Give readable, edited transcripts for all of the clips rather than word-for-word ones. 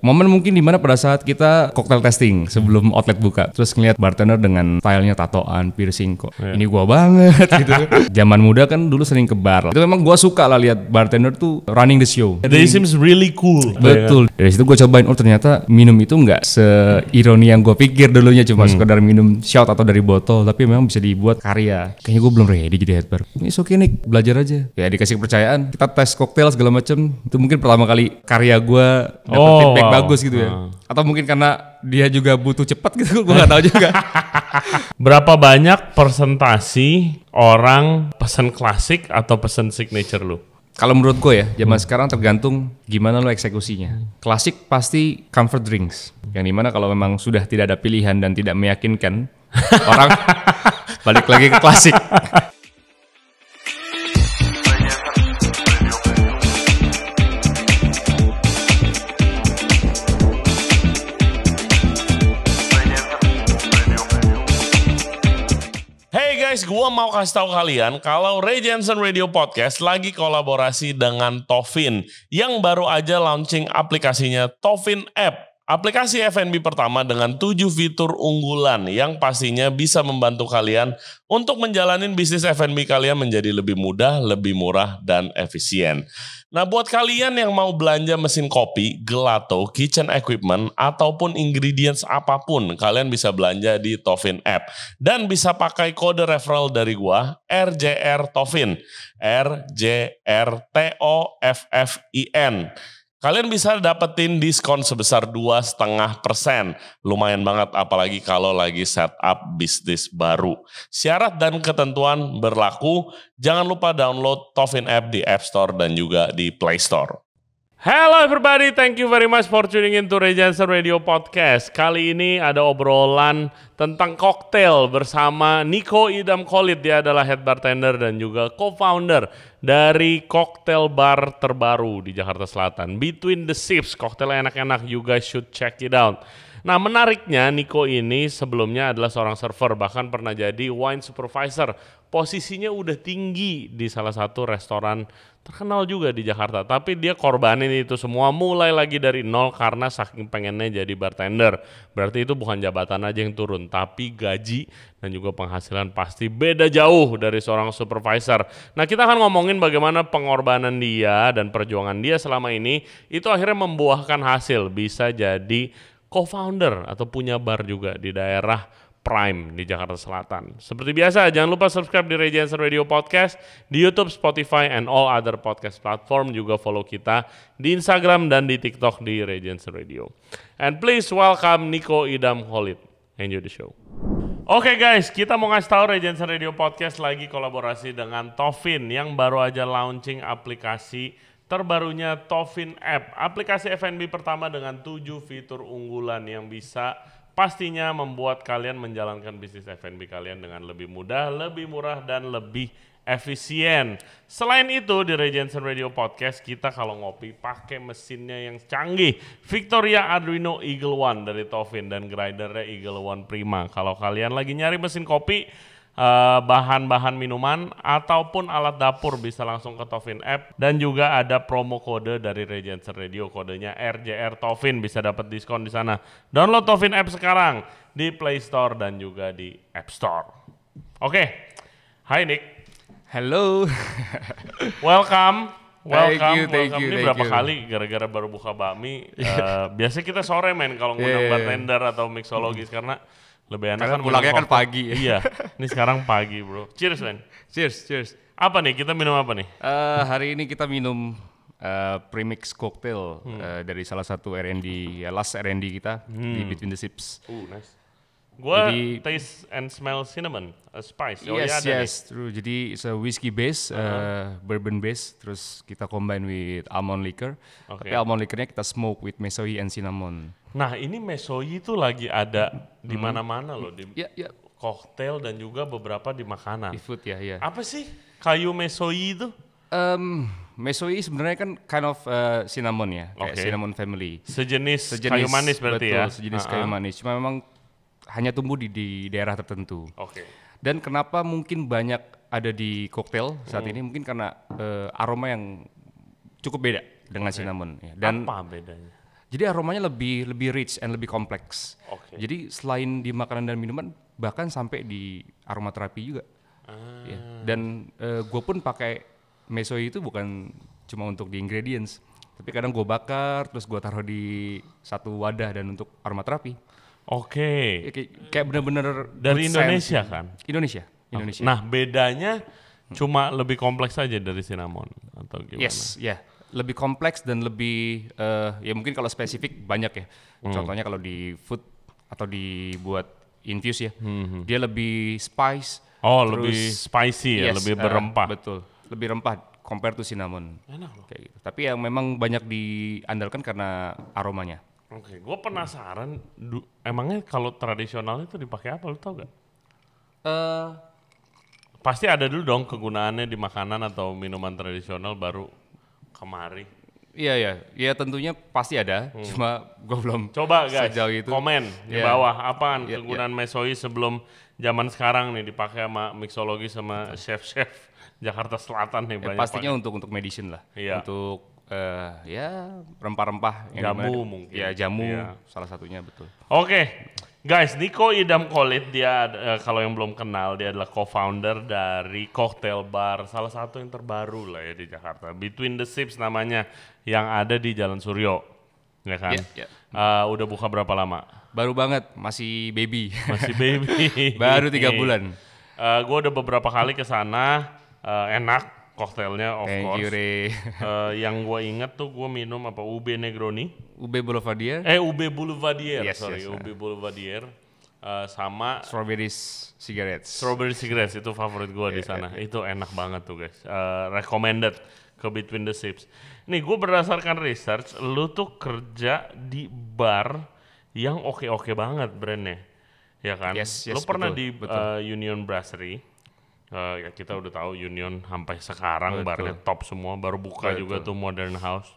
Momen mungkin dimana pada saat kita cocktail testing sebelum outlet buka, terus ngeliat bartender dengan stylenya tatoan, piercing kok. Ini gua banget gitu. Zaman muda kan dulu sering ke bar. Itu memang gua suka lah lihat bartender tuh running the show. They seems really cool. Betul. Dari situ gua cobain, oh ternyata minum itu nggak seironi yang gua pikir dulunya cuma sekedar minum shot atau dari botol, tapi memang bisa dibuat karya. Kayaknya gua belum ready jadi head bar. Ini oke nih, belajar aja. Ya dikasih kepercayaan, kita tes cocktail segala macam. Itu mungkin pertama kali karya gua dapat feedback bagus gitu ya. Atau mungkin karena dia juga butuh cepat gitu, gue nggak tahu juga. Berapa banyak persentasi orang pesen klasik atau pesen signature lu? Kalau menurut gue ya, zaman sekarang tergantung gimana lo eksekusinya. Klasik pasti comfort drinks, yang dimana kalau memang sudah tidak ada pilihan dan tidak meyakinkan, orang balik lagi ke klasik. Guys, gua mau kasih tahu kalian kalau Ray Jensen Radio Podcast lagi kolaborasi dengan Tofin yang baru aja launching aplikasinya Tofin App. Aplikasi F&B pertama dengan 7 fitur unggulan yang pastinya bisa membantu kalian untuk menjalani bisnis F&B kalian menjadi lebih mudah, lebih murah, dan efisien. Nah, buat kalian yang mau belanja mesin kopi, gelato, kitchen equipment, ataupun ingredients apapun, kalian bisa belanja di Tofin App. Dan bisa pakai kode referral dari gua, RJR Tofin, RJRTOFFIN. Kalian bisa dapetin diskon sebesar 2,5%. Lumayan banget apalagi kalau lagi setup bisnis baru. Syarat dan ketentuan berlaku. Jangan lupa download Tofin App di App Store dan juga di Play Store. Hello everybody, thank you very much for tuning in to Ray Jensen Radio Podcast. Kali ini ada obrolan tentang koktail bersama Nico Idam Khalid. Dia adalah head bartender dan juga co-founder dari koktail bar terbaru di Jakarta Selatan, Between the Sips. Koktailnya enak-enak, you guys should check it out. Nah, menariknya Nico ini sebelumnya adalah seorang server, bahkan pernah jadi wine supervisor. Posisinya udah tinggi di salah satu restoran terkenal juga di Jakarta, tapi dia korbanin itu semua mulai lagi dari nol karena saking pengennya jadi bartender. Berarti itu bukan jabatan aja yang turun, tapi gaji dan juga penghasilan pasti beda jauh dari seorang supervisor. Nah, kita akan ngomongin bagaimana pengorbanan dia dan perjuangan dia selama ini itu akhirnya membuahkan hasil, bisa jadi co-founder atau punya bar juga di daerah Prime di Jakarta Selatan. Seperti biasa, jangan lupa subscribe di Ray Jensen Radio Podcast di YouTube, Spotify, and all other podcast platform. Juga follow kita di Instagram dan di TikTok di Ray Jensen Radio. And please welcome Nico Idam Khalid. Enjoy the show. Oke guys, kita mau ngasih tahu Ray Jensen Radio Podcast lagi kolaborasi dengan Tofin yang baru aja launching aplikasi terbarunya Tofin App. Aplikasi F&B pertama dengan 7 fitur unggulan yang bisa pastinya membuat kalian menjalankan bisnis F&B kalian dengan lebih mudah, lebih murah, dan lebih efisien. Selain itu, di Ray Jensen Radio Podcast, kita kalau ngopi pakai mesinnya yang canggih. Victoria Arduino Eagle One dari Tofin dan gridernya Eagle One Prima. Kalau kalian lagi nyari mesin kopi, bahan-bahan minuman ataupun alat dapur bisa langsung ke Tofin App, dan juga ada promo kode dari Ray Jensen Radio, kodenya RJR Tofin, bisa dapat diskon di sana. Download Tofin App sekarang di Play Store dan juga di App Store. Oke. Hai Nick. Hello. Welcome. Thank you. Ini berapa kali gara-gara baru buka bakmi. Biasanya kita sore men kalau ngundang bartender atau mixologis karena lebih enak kan pulangnya kan pagi. Iya, ini sekarang pagi bro. Cheers man. Cheers. Apa nih, kita minum apa nih? Hari ini kita minum premix cocktail dari salah satu R&D, last R&D kita di Between the Sips. Nice. Gua taste and smell cinnamon, spice. Yes, true. Jadi it's a whiskey base, bourbon base, terus kita combine with almond liquor. Tapi almond liquornya kita smoke with mesoi and cinnamon. Nah, ini mesoi itu lagi ada di mana-mana loh, di koktail dan juga beberapa di makanan. Di food ya. Apa sih kayu mesoi itu? Mesoi sebenarnya kan kind of cinnamon ya, kayak cinnamon family. Sejenis kayu manis berarti betul, ya? Sejenis kayu manis. Cuma memang hanya tumbuh di daerah tertentu. Dan kenapa mungkin banyak ada di koktail saat ini? Mungkin karena aroma yang cukup beda dengan cinnamon. Ya. Dan apa bedanya? Jadi aromanya lebih rich and lebih kompleks. Oke. Jadi selain di makanan dan minuman, bahkan sampai di aromaterapi juga. Ya. Dan gue pun pakai mesoi itu bukan cuma untuk di ingredients, tapi kadang gue bakar, terus gue taruh di satu wadah dan untuk aromaterapi. Oke. Ya, kayak bener-bener Dari good Indonesia sense. kan? Indonesia. Nah, bedanya cuma lebih kompleks aja dari cinnamon atau gimana? Yes, ya. Lebih kompleks dan lebih ya mungkin kalau spesifik banyak ya. Contohnya kalau di food atau dibuat infuse ya, dia lebih spice. Oh, terus, lebih spicy ya, yes, lebih berempah. Betul, lebih rempah compare to cinnamon. Enak loh. Kayak gitu. Tapi yang memang banyak diandalkan karena aromanya. Oke, gue penasaran, emangnya kalau tradisional itu dipakai apa, lu tau gak? Pasti ada dulu dong kegunaannya di makanan atau minuman tradisional baru kemari. Iya, tentunya pasti ada. Cuma gue belum Coba guys, sejauh itu. komen di Iya. bawah apaan Iya, kegunaan mesoi sebelum zaman sekarang nih dipakai sama mixologi sama chef-chef Jakarta Selatan nih banyak. Pastinya pakai. untuk medicine lah. Iya. Untuk ya rempah-rempah. yang Jamu dimana- mungkin. Ya jamu Iya. salah satunya betul. Oke, guys, Niko Idam Khalid dia kalau yang belum kenal dia adalah co-founder dari cocktail bar salah satu yang terbaru lah ya di Jakarta, Between the Sips namanya, yang ada di Jalan Suryo, ya kan? Iya, iya. Udah buka berapa lama? Baru banget, masih baby. Masih baby. Baru 3 bulan. Gue udah beberapa kali ke sana, enak koktailnya of Thank course. you, Re. Yang gue inget tuh gue minum apa UB Negroni. UB Boulevardier, UB Boulevardier, Yes, sorry, yes, UB Boulevardier. Sama Strawberries Cigarettes. Strawberry Cigarettes itu favorit gue di sana. Itu enak banget tuh guys. Recommended ke Between the Sips. Nih gue berdasarkan research, lu tuh kerja di bar yang oke-oke banget brandnya, ya kan? Yes, Lu pernah betul, di betul. Union Brasserie. Ya kita udah tahu Union sampai sekarang Betul. barnya top semua. Baru buka Betul. juga tuh Modern House.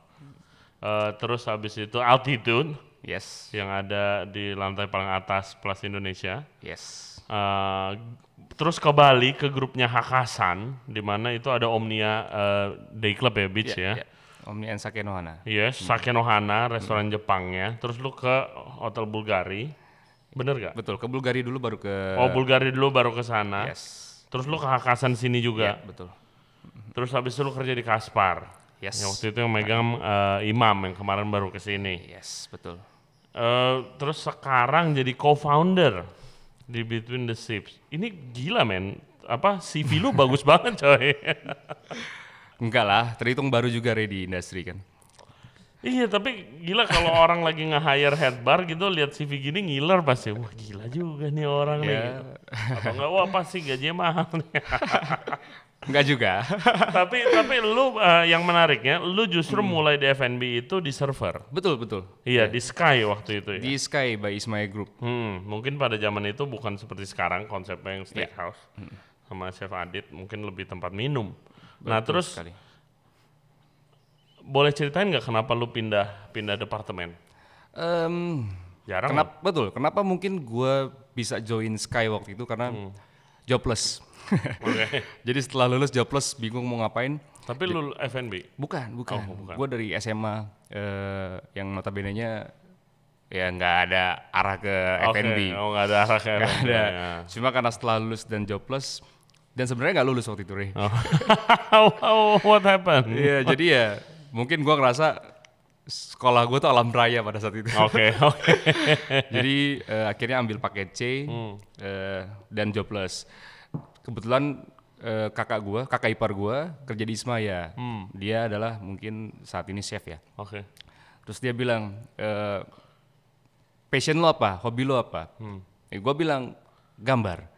Terus habis itu Altitude Yes, yang ada di lantai paling atas Plaza Indonesia. yes. Terus ke Bali ke grupnya Hakasan, di mana itu ada Omnia Day Club ya, Beach ya. Omni and Sake no Hana. Yes, Sake no Hana, restoran Jepangnya. Terus lu ke Hotel Bulgari, bener gak? Betul, ke Bulgari dulu baru ke Bulgari dulu baru ke sana. Yes. Terus lu ke Hakasan sini juga. Iya, betul. Terus habis itu lu kerja di Kaspar. Yes. Yang waktu itu yang megang Imam yang kemarin baru ke sini. Yes, betul. Terus sekarang jadi co-founder di Between the Sips. Ini gila men, CV lu bagus banget coy. Enggak lah, terhitung baru juga Re di industri kan. Iya tapi gila kalau orang lagi nge-hire head bar gitu lihat CV gini ngiler pasti. Wah gila juga nih orang nih. Gitu. Atau enggak, wah pasti gajinya mahal nih. Enggak juga. tapi lu yang menariknya, lu justru mulai di F&B itu di server. Betul. Iya, di Sky waktu itu ya. Di Sky by Ismaya Group. Mungkin pada zaman itu bukan seperti sekarang konsepnya yang steakhouse. Sama Chef Adit mungkin lebih tempat minum. Nah Betul terus sekali. boleh ceritain nggak kenapa lu pindah departemen? Jarang. Kenapa mungkin gue bisa join Sky waktu itu karena jobless. Oke. Jadi setelah lulus jobless bingung mau ngapain. Tapi lu F&B? Bukan. bukan. Gue dari SMA yang notabene-nya ya nggak ada arah ke F&B. Oh nggak ada arah ke Nggak F&B. ada. Ya. Cuma karena setelah lulus dan jobless dan sebenarnya nggak lulus waktu itu, Re. What happened? Iya, jadi ya mungkin gue ngerasa sekolah gue tuh alam raya pada saat itu. Oke. Jadi akhirnya ambil paket C dan jobless. Kebetulan kakak ipar gue kerja di Ismaya. Dia adalah mungkin saat ini chef ya. Oke. Terus dia bilang, passion lo apa? Hobi lo apa? Gue bilang gambar.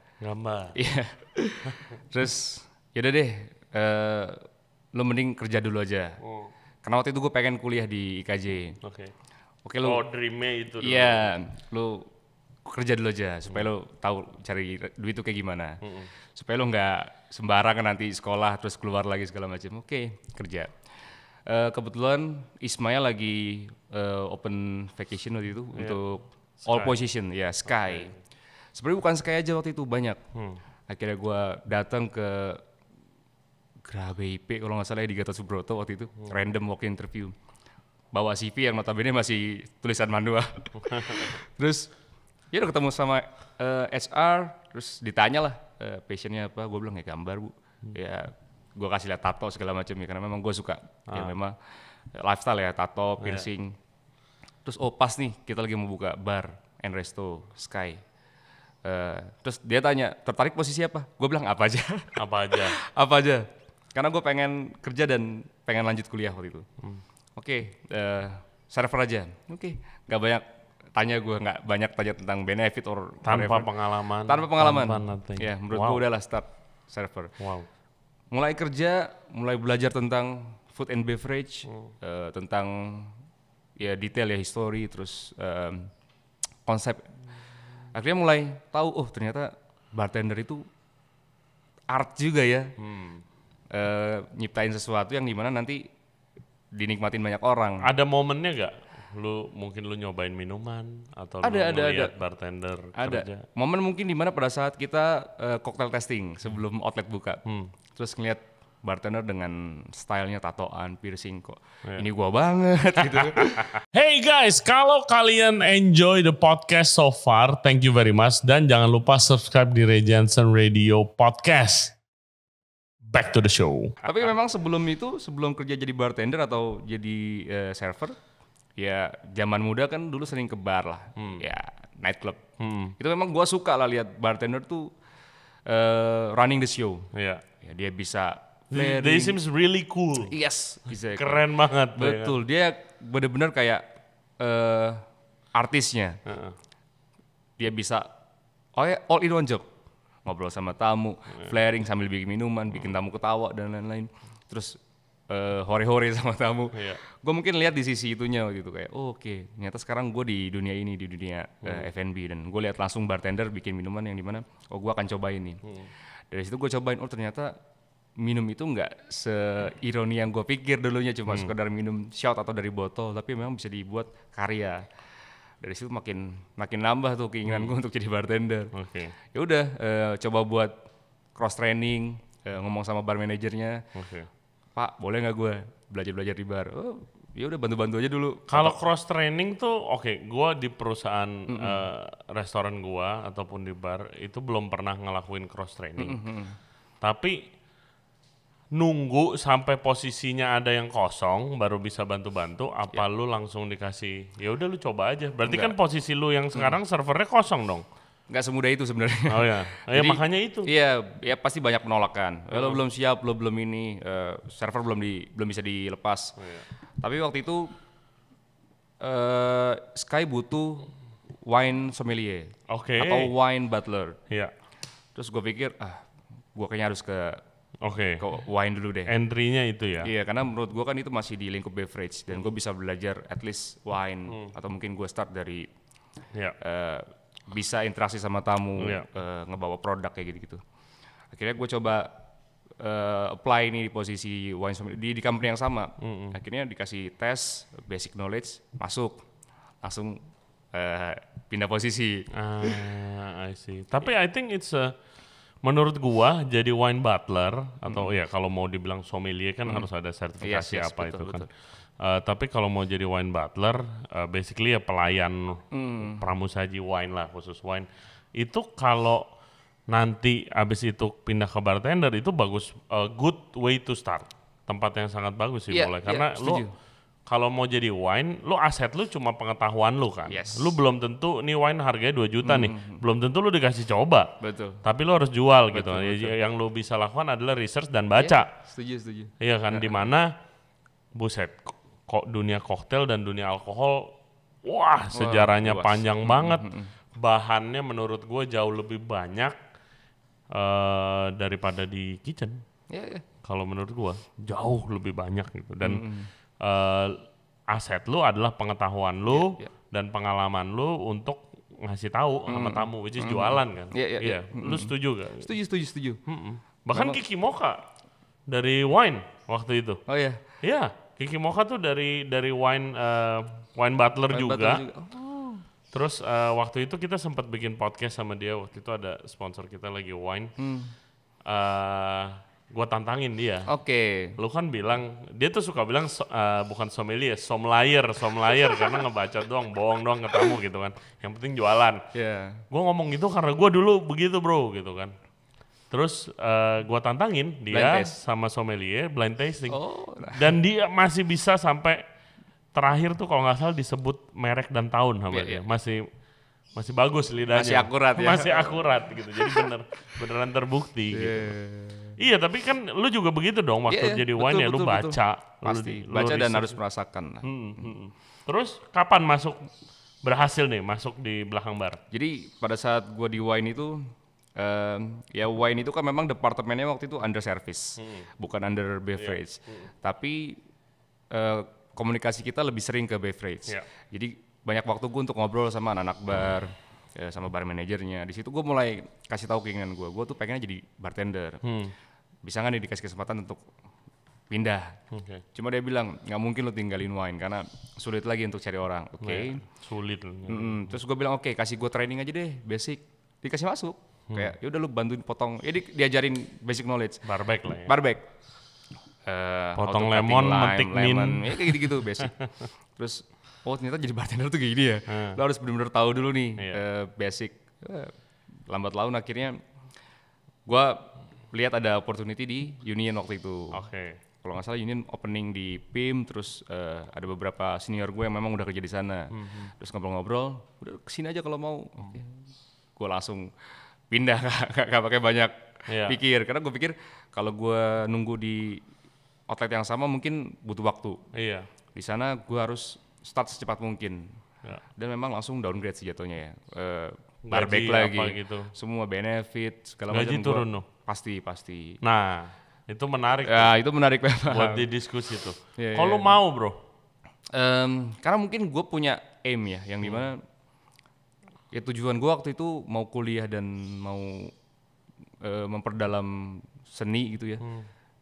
Iya. Terus yaudah deh, lo mending kerja dulu aja. Karena waktu itu gue pengen kuliah di IKJ. Oke lo. Dreamnya itu dulu. Iya, lo kerja dulu aja supaya lo tahu cari duit itu kayak gimana. Supaya lo nggak sembarangan nanti sekolah terus keluar lagi segala macam. Oke, kerja. Kebetulan Ismaya lagi open vacation waktu itu untuk Sky. all position, ya Sky. Sebenarnya bukan Sky aja waktu itu banyak. Akhirnya gue datang ke Graha BIP kalau nggak salah ya, di Gatot Subroto waktu itu, random walk interview. bawa CV yang notabene masih tulisan manual. Terus ya udah ketemu sama HR, terus ditanya lah passionnya apa, gue bilang ya gambar bu. Ya gue kasih lihat tato segala macam ya, karena memang gue suka. Ya memang lifestyle ya, tato, piercing. Terus pas nih kita lagi mau buka bar and resto Sky. Terus dia tanya tertarik posisi apa? Gue bilang apa aja. Apa aja? Apa aja. Karena gue pengen kerja dan pengen lanjut kuliah waktu itu. Oke, server aja. Oke, nggak banyak tanya, gue nggak banyak tanya tentang benefit or Tanpa whatever. pengalaman. Tanpa pengalaman. nothing. Ya, menurut gue udahlah start server. Wow. Mulai kerja, mulai belajar tentang food and beverage, tentang ya detail ya history, terus konsep. Akhirnya mulai tahu, ternyata bartender itu art juga ya. Nyiptain sesuatu yang dimana nanti dinikmatin banyak orang. Ada momennya gak? Mungkin lu nyobain minuman atau Ada. lihat bartender kerja? Ada. Momen mungkin dimana pada saat kita cocktail testing sebelum outlet buka. Terus ngeliat bartender dengan stylenya tatoan, piercing kok. Ini gua banget gitu. Hey guys, kalau kalian enjoy the podcast so far, thank you very much. Dan jangan lupa subscribe di Ray Jensen Radio Podcast. Back to the show. Tapi memang sebelum kerja jadi bartender atau jadi server, ya zaman muda kan dulu sering ke bar lah, ya nightclub. Itu memang gua suka lah lihat bartender tuh running the show. Iya. Ya, dia bisa They seems really cool. Yes, bisa. Keren banget. Betul, dia benar-benar kayak artisnya. Dia bisa all in one job. Ngobrol sama tamu, flaring sambil bikin minuman, bikin tamu ketawa dan lain-lain. Terus hore-hore sama tamu. Gue mungkin lihat di sisi itunya gitu kayak, oke, ternyata sekarang gue di dunia ini, di dunia F&B, dan gue lihat langsung bartender bikin minuman yang dimana, gue akan cobain nih. Dari situ gue cobain, ternyata minum itu nggak seironi yang gue pikir dulunya cuma sekedar minum shot atau dari botol, tapi memang bisa dibuat karya. Dari situ makin nambah tuh keinginan gue untuk jadi bartender. Ya udah, coba buat cross training, ngomong sama bar manajernya, Pak boleh nggak gue belajar di bar? Ya udah bantu aja dulu. Kalau cross training tuh, gue di perusahaan restoran gue ataupun di bar itu belum pernah ngelakuin cross training. Tapi nunggu sampai posisinya ada yang kosong baru bisa bantu-bantu, apa lu langsung dikasih ya udah lu coba aja. Berarti kan posisi lu yang sekarang servernya kosong dong. Nggak semudah itu sebenarnya. Oh ya. Jadi, makanya itu. Iya, ya pasti banyak penolakan. Lo belum siap, lo belum ini, server belum bisa dilepas. Tapi waktu itu Sky butuh wine sommelier atau wine butler. Iya. Terus gue pikir, gue kayaknya harus ke wine dulu deh. Entry-nya itu ya? Iya, karena menurut gue kan itu masih di lingkup beverage dan gue bisa belajar at least wine atau mungkin gue start dari bisa interaksi sama tamu, ngebawa produk kayak gitu-gitu. Akhirnya gue coba apply nih di posisi wine sommelier di company yang sama. Akhirnya dikasih tes basic knowledge, masuk langsung pindah posisi. I see. Tapi I think it's menurut gua jadi wine butler atau ya kalau mau dibilang sommelier kan harus ada sertifikasi betul, itu kan. Tapi kalau mau jadi wine butler, basically ya pelayan pramusaji wine lah, khusus wine. Itu kalau nanti abis itu pindah ke bartender itu bagus, good way to start. Tempat yang sangat bagus sih mulai karena lu kalau mau jadi wine, lu aset lu cuma pengetahuan lu kan. Lu belum tentu nih wine harganya 2 juta nih. Belum tentu lu dikasih coba. Betul. Tapi lu harus jual gitu. Yang lu bisa lakukan adalah research dan baca. Setuju. Iya kan, di mana buset kok dunia koktail dan dunia alkohol sejarahnya panjang banget. Bahannya menurut gue jauh lebih banyak daripada di kitchen. Kalau menurut gue jauh lebih banyak gitu. Dan aset lu adalah pengetahuan lu dan pengalaman lu untuk ngasih tahu sama tamu, which is jualan kan. Iya. Lu setuju gak? Setuju. Bahkan Kiki Mocha dari wine waktu itu. Oh iya. Iya, Kiki Mocha tuh dari wine butler juga. Terus waktu itu kita sempat bikin podcast sama dia. Waktu itu ada sponsor kita lagi wine. gue tantangin dia. Oke. Lu kan bilang, dia tuh suka bilang bukan sommelier, sommelier karena ngebaca doang, bohong doang ke tamu gitu kan. Yang penting jualan. Yeah. Gue ngomong gitu karena gue dulu begitu bro gitu kan. Terus gue tantangin dia sama sommelier blind tasting. Dan dia masih bisa sampai terakhir tuh kalau nggak salah disebut merek dan tahun sama dia. Masih bagus lidahnya. Masih akurat ya. Masih akurat gitu. Jadi beneran terbukti gitu. Iya, tapi kan lu juga begitu dong waktu jadi wine ya, lu baca. Pasti, baca dan harus merasakan. Terus kapan berhasil nih masuk di belakang bar? Jadi pada saat gua di wine itu, ya wine itu kan memang departemennya waktu itu under service, bukan under beverage. Tapi komunikasi kita lebih sering ke beverage. Jadi banyak waktu gue untuk ngobrol sama anak-anak bar, sama bar manajernya. Di situ gue mulai kasih tahu keinginan gue tuh pengennya jadi bartender. Bisa nggak nih dikasih kesempatan untuk pindah? Cuma dia bilang nggak mungkin lo tinggalin wine karena sulit lagi untuk cari orang. Sulit. Terus gue bilang oke, kasih gue training aja deh, basic. Dikasih masuk. Kayak yaudah lu bantuin potong, diajarin basic knowledge. Barback lah ya. Barback. Potong lemon, metik mint. Ya kayak gitu-gitu basic. Terus ternyata jadi bartender tuh kayak gini ya. Lo harus benar-benar tahu dulu nih basic. Lambat laun akhirnya gue lihat ada opportunity di Union waktu itu. Kalau nggak salah Union opening di PIM, terus ada beberapa senior gue yang memang udah kerja di sana. Terus ngobrol-ngobrol, udah kesini aja kalau mau. Gue langsung pindah, gak pakai banyak pikir. Karena gue pikir kalau gue nunggu di outlet yang sama mungkin butuh waktu. Di sana gue harus start secepat mungkin. Dan memang langsung downgrade sih jatuhnya ya. Barback lagi, gitu. Semua benefit, segala macam. Gaji turun loh? Pasti. Nah, itu menarik. Ya, itu menarik memang. Buat didiskusi tuh. Kalau mau bro? Karena mungkin gue punya aim ya, yang dimana ya tujuan gue waktu itu mau kuliah dan mau memperdalam seni gitu ya.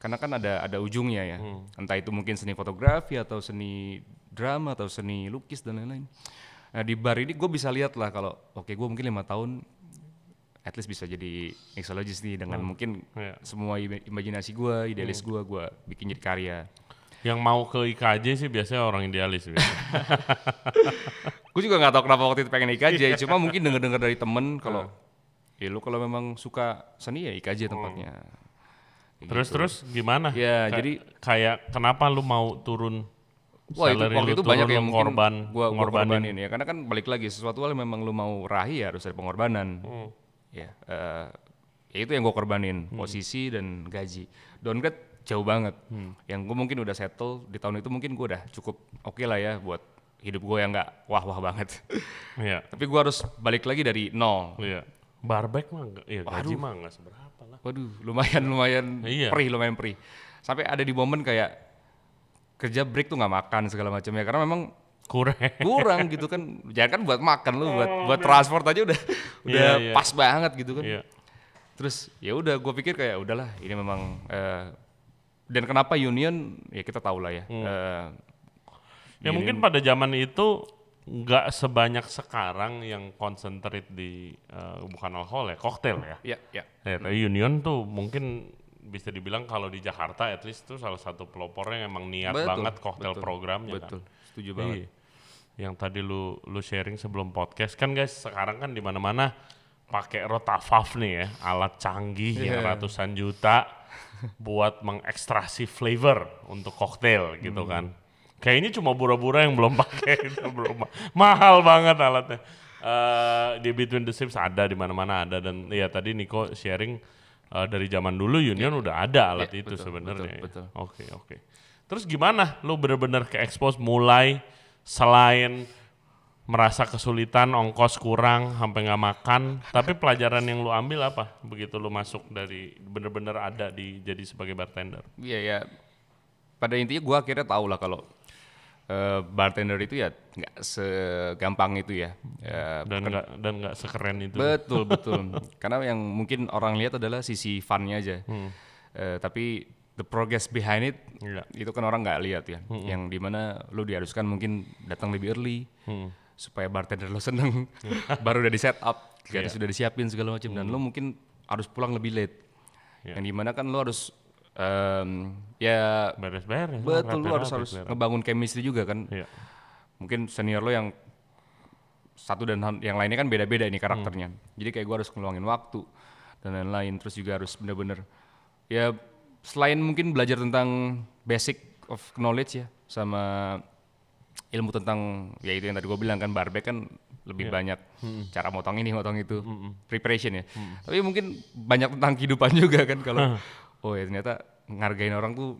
Karena kan ada ujungnya ya. Entah itu mungkin seni fotografi atau seni drama atau seni lukis dan lain-lain. Nah di bar ini gue bisa lihat lah kalau gue mungkin 5 tahun at least bisa jadi mixologist nih dengan mungkin semua imajinasi gue, idealis gue bikin jadi karya. Yang mau ke IKJ sih biasanya orang idealis. Gue juga nggak tahu kenapa waktu itu pengen IKJ, cuma mungkin dengar dari temen kalau lu kalau memang suka seni ya IKJ tempatnya. Terus gimana? Ya jadi kayak kenapa lu mau turun? Waktu itu banyak yang mungkin gua korbanin ya, karena kan balik lagi sesuatu hal yang memang lu mau raih ya harus ada pengorbanan. Ya itu yang gue korbanin, posisi dan gaji. Downgrade jauh banget. Yang gue mungkin udah settle di tahun itu mungkin gue udah cukup oke lah ya buat hidup gue yang nggak wah-wah banget. Tapi gue harus balik lagi dari nol. Barback mah gaji mah nggak seberapa lah. Waduh, lumayan perih. Sampai ada di momen kayak kerja break tuh nggak makan segala macam ya, karena memang kurang gitu kan. Jangan kan buat makan lu, buat transport aja udah pas banget gitu kan. Terus ya udah gue pikir kayak udahlah ini memang dan kenapa Union ya kita tahu lah ya. Ya mungkin pada zaman itu nggak sebanyak sekarang yang concentrate di bukan alkohol ya, koktail ya. Tapi Union tuh mungkin bisa dibilang kalau di Jakarta at least tuh salah satu pelopornya yang emang niat banget koktail programnya. Betul, setuju banget. Yang tadi lu sharing sebelum podcast kan guys, sekarang kan di mana-mana pakai Rotafaf nih ya, alat canggih yang ratusan juta buat mengekstraksi flavor untuk koktail gitu kan. Kayak ini cuma Bura-Bura yang belum pakai, belum mahal banget alatnya. Di Between the Sips ada, di mana-mana ada, dan ya tadi Niko sharing dari zaman dulu Union udah ada alat itu sebenarnya. Oke. Terus gimana? Lu bener-bener ke expose mulai selain merasa kesulitan, ongkos kurang, sampai nggak makan, tapi pelajaran yang lu ambil apa? Begitu lu masuk dari bener-bener ada jadi sebagai bartender. Iya. Pada intinya gue akhirnya tahu lah kalau bartender itu ya nggak segampang itu ya. Dan nggak sekeren itu. Betul. Karena yang mungkin orang lihat adalah sisi funnya aja. Tapi the progress behind it itu kan orang nggak lihat ya. Yang dimana lu diharuskan mungkin datang lebih early supaya bartender lo seneng. Baru udah di set up, sudah disiapin segala macam, dan lu mungkin harus pulang lebih late. Yang dimana kan lu harus Ya Beres-beres. betul, lu harus beres. ngebangun chemistry juga kan. Iya. Mungkin senior lo yang satu dan yang lainnya kan beda-beda ini karakternya. Jadi kayak gue harus ngeluangin waktu dan lain-lain. Terus juga harus bener-bener ya selain mungkin belajar tentang basic of knowledge ya sama ilmu tentang ya itu yang tadi gue bilang kan barbek kan lebih banyak cara motong ini motong itu preparation ya. Tapi mungkin banyak tentang kehidupan juga kan kalau oh ya ternyata ngargain orang tuh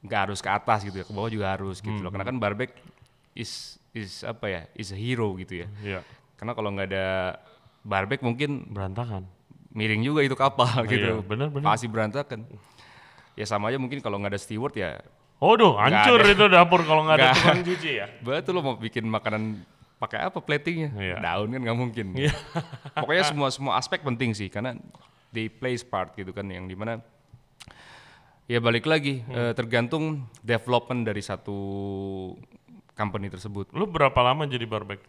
nggak harus ke atas gitu ya, ke bawah juga harus gitu loh. Karena kan barbek is apa ya, is a hero gitu ya. Iya. Karena kalau nggak ada barbek mungkin Berantakan. miring juga itu kapal gitu. Iya, bener. Pasti berantakan. Ya sama aja mungkin kalau nggak ada steward ya. Waduh, hancur ada. itu dapur kalau nggak ada Nggak. tukang cuci ya. Betul lo mau bikin makanan pakai apa platingnya? Iya. Daun kan nggak mungkin. Iya. Pokoknya semua aspek penting sih karena they plays part gitu kan yang dimana ya balik lagi tergantung development dari satu company tersebut. Lu berapa lama jadi barbek?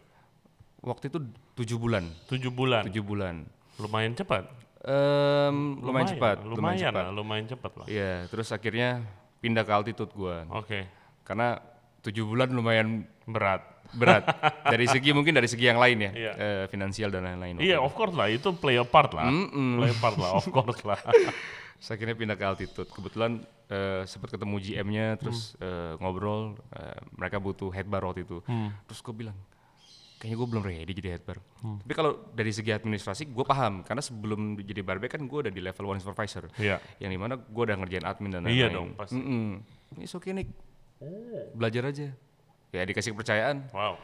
Waktu itu 7 bulan. 7 bulan. 7 bulan. Lumayan cepat. Lumayan cepat. Lumayan cepat lah. Iya, terus akhirnya pindah ke altitude gua. Oke. Karena 7 bulan lumayan Berat. dari segi mungkin dari segi yang lain ya, Iya. finansial dan lain-lain. Iya, of course lah, itu play a part lah. Play a part lah, of course lah. Saya akhirnya pindah ke altitude. Kebetulan sempat ketemu GM-nya, terus ngobrol. Mereka butuh head bar waktu itu. Terus gue bilang, kayaknya gue belum ready jadi head bar. Tapi kalau dari segi administrasi, gue paham. Karena sebelum jadi barbek kan gue udah di level 1 supervisor. Iya. Yang dimana gue udah ngerjain admin dan lain-lain. Iya dong, pasti. Ini oke Nick, belajar aja. Ya dikasih kepercayaan. Wow.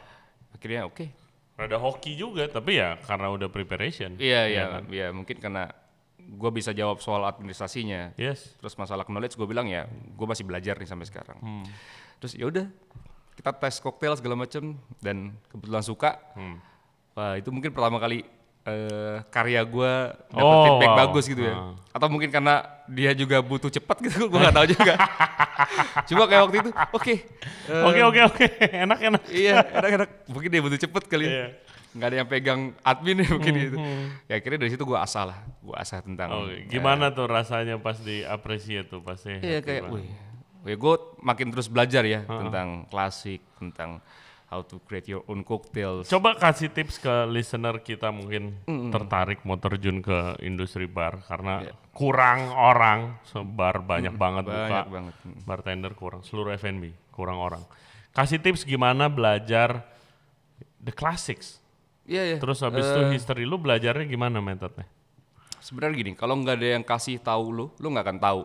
Akhirnya oke. Rada hoki juga, tapi ya karena udah preparation. Iya, mungkin karena gue bisa jawab soal administrasinya. Yes. Terus masalah knowledge gue bilang ya, gue masih belajar nih sampai sekarang. Terus ya udah, kita tes koktail segala macem dan kebetulan suka. Wah itu mungkin pertama kali karya gue dapet feedback bagus gitu ya. Atau mungkin karena dia juga butuh cepat gitu, gue nggak tahu juga. Cuma kayak waktu itu, oke. Enak. Iya, enak. Mungkin dia butuh cepet kali. Iya. Nggak ada yang pegang admin ya mungkin gitu. Ya akhirnya dari situ gue asah tentang. Gimana tuh rasanya pas di-appreciate tuh pasti? Iya kayak, wih, gue makin terus belajar ya tentang klasik, tentang how to create your own cocktails. Coba kasih tips ke listener kita mungkin tertarik mau terjun ke industri bar karena kurang orang, sebar banyak banget buka. Banget. Bartender kurang, seluruh F&B kurang orang. Kasih tips gimana belajar the classics. Iya. Terus habis itu history lu belajarnya gimana metodenya? Sebenarnya gini, kalau nggak ada yang kasih tahu lu nggak akan tahu.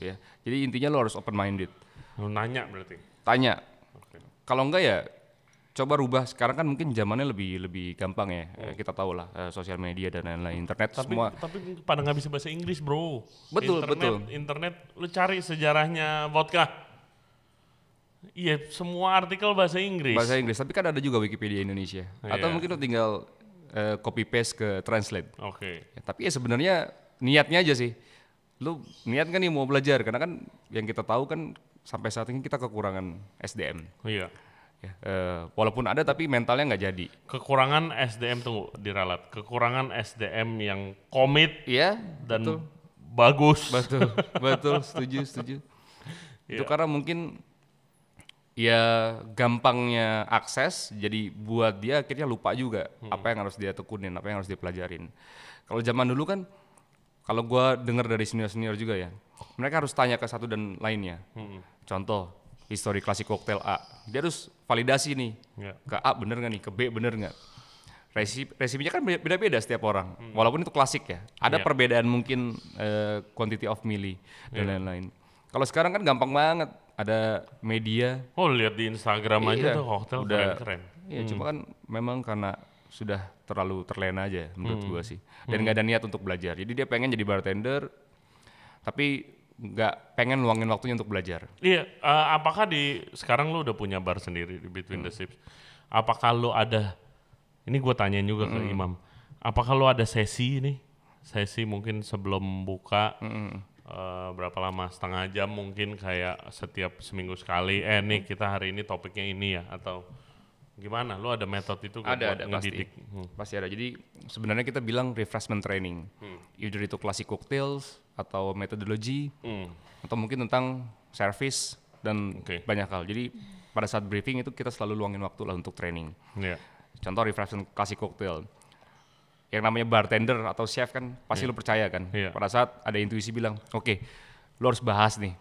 Ya. Jadi intinya lu harus open minded. Lu nanya berarti. Tanya. Oke. Kalau enggak ya coba rubah. Sekarang kan mungkin zamannya lebih gampang ya. Kita tahu lah sosial media dan lain-lain, internet semua. Tapi pada nggak bisa bahasa Inggris bro. Betul. Internet lu cari sejarahnya vodka. Iya, semua artikel bahasa Inggris. Bahasa Inggris, tapi kan ada juga Wikipedia Indonesia. Atau mungkin lu tinggal copy paste ke translate. Oke. Ya, tapi ya sebenarnya niatnya aja sih. Lu niat kan nih mau belajar, karena kan yang kita tahu kan sampai saat ini kita kekurangan SDM. Iya. Ya, walaupun ada tapi mentalnya nggak jadi. Kekurangan SDM tunggu diralat. Kekurangan SDM yang komit Iya, dan betul. bagus. Betul, setuju. Itu karena mungkin ya gampangnya akses, jadi buat dia akhirnya lupa juga apa yang harus dia tekunin, apa yang harus dia pelajarin. Kalau zaman dulu kan, kalau gue dengar dari senior juga ya, mereka harus tanya ke satu dan lainnya. Contoh, histori klasik koktail A, dia harus validasi nih, ke A bener nggak nih, ke B bener nggak. Resepnya kan beda-beda setiap orang, walaupun itu klasik ya. Ada perbedaan mungkin quantity of milli dan lain-lain. Kalau sekarang kan gampang banget, ada media. Oh lihat di Instagram aja tuh koktail udah keren-keren. Iya, cuma kan memang karena sudah terlalu terlena aja menurut gua sih. Dan nggak ada niat untuk belajar. Jadi dia pengen jadi bartender, tapi nggak pengen luangin waktunya untuk belajar. Iya, apakah sekarang lu udah punya bar sendiri di Between the Sips? Apakah lu ada, ini gue tanyain juga ke Imam, apakah lu ada sesi mungkin sebelum buka, berapa lama, setengah jam mungkin kayak setiap seminggu sekali, nih kita hari ini topiknya ini ya, atau gimana? Lu ada metode itu Ada ngedidik? Pasti ada. Jadi sebenarnya kita bilang refreshment training. Either itu classic cocktails atau metodologi atau mungkin tentang service dan banyak hal. Jadi pada saat briefing itu kita selalu luangin waktu lah untuk training. Contoh refreshment klasik cocktail. Yang namanya bartender atau chef kan pasti lu percaya kan. Pada saat ada intuisi bilang, oke, lu harus bahas nih.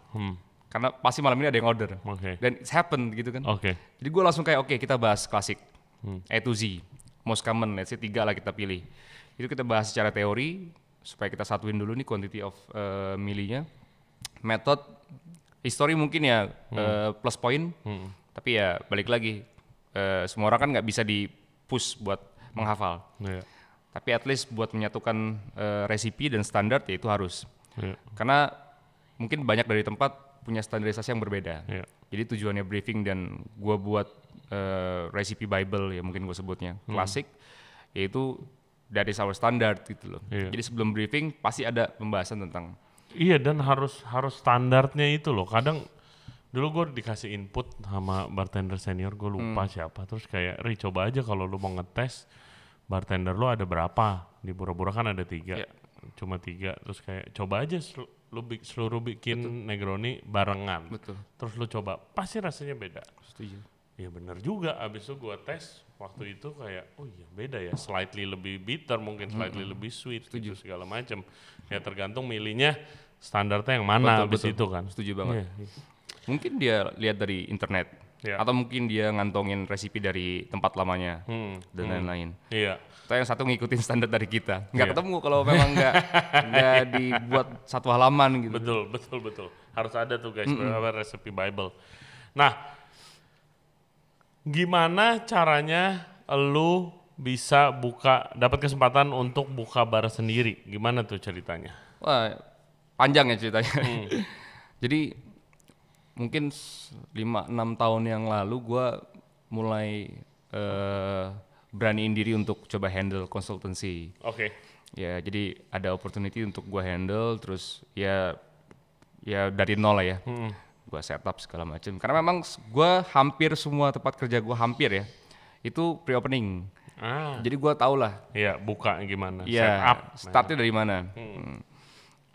Karena pasti malam ini ada yang order. Dan it's happened gitu kan. Jadi gue langsung kayak oke, kita bahas klasik. A to Z. Most common, let's say 3 lah kita pilih. Itu kita bahas secara teori supaya kita satuin dulu nih quantity of milinya. Method, history mungkin ya plus point. Tapi ya balik lagi, semua orang kan nggak bisa di-push buat menghafal. Tapi at least buat menyatukan resipi dan standar ya itu harus. Karena mungkin banyak dari tempat punya standarisasi yang berbeda. Jadi tujuannya briefing dan gua buat recipe Bible ya mungkin gue sebutnya klasik, yaitu dari our standard gitu loh. Jadi sebelum briefing pasti ada pembahasan tentang. Iya, dan harus standarnya itu loh. Kadang dulu gue dikasih input sama bartender senior, gue lupa siapa. Terus kayak, Ri coba aja kalau lu mau ngetes bartender lu ada berapa. Di Pura-Pura kan ada 3, cuma 3. Terus kayak coba aja seluruh bikin Negroni barengan. Terus lu coba, pasti rasanya beda. Setuju. Ya benar juga, abis itu gue tes waktu itu kayak, oh iya beda ya, slightly lebih bitter mungkin, slightly lebih sweet, gitu segala macam. Ya tergantung milihnya standarnya yang mana abis itu kan. Setuju banget. Mungkin dia lihat dari internet, atau mungkin dia ngantongin resipi dari tempat lamanya, dan lain-lain. Atau yang satu ngikutin standar dari kita. Nggak ketemu kalau memang nggak dibuat satu halaman gitu. Betul. Harus ada tuh guys, resipi Bible. Nah, gimana caranya lu bisa dapat kesempatan untuk buka bar sendiri? Gimana tuh ceritanya? Wah, panjang ya ceritanya. Jadi mungkin 5-6 tahun yang lalu gue mulai beraniin diri untuk coba handle konsultansi. Ya, jadi ada opportunity untuk gue handle, terus ya dari nol lah ya. Gue setup segala macam. Karena memang gue hampir semua tempat kerja gue itu pre-opening. Jadi gue tau lah. Buka gimana. Startnya dari mana.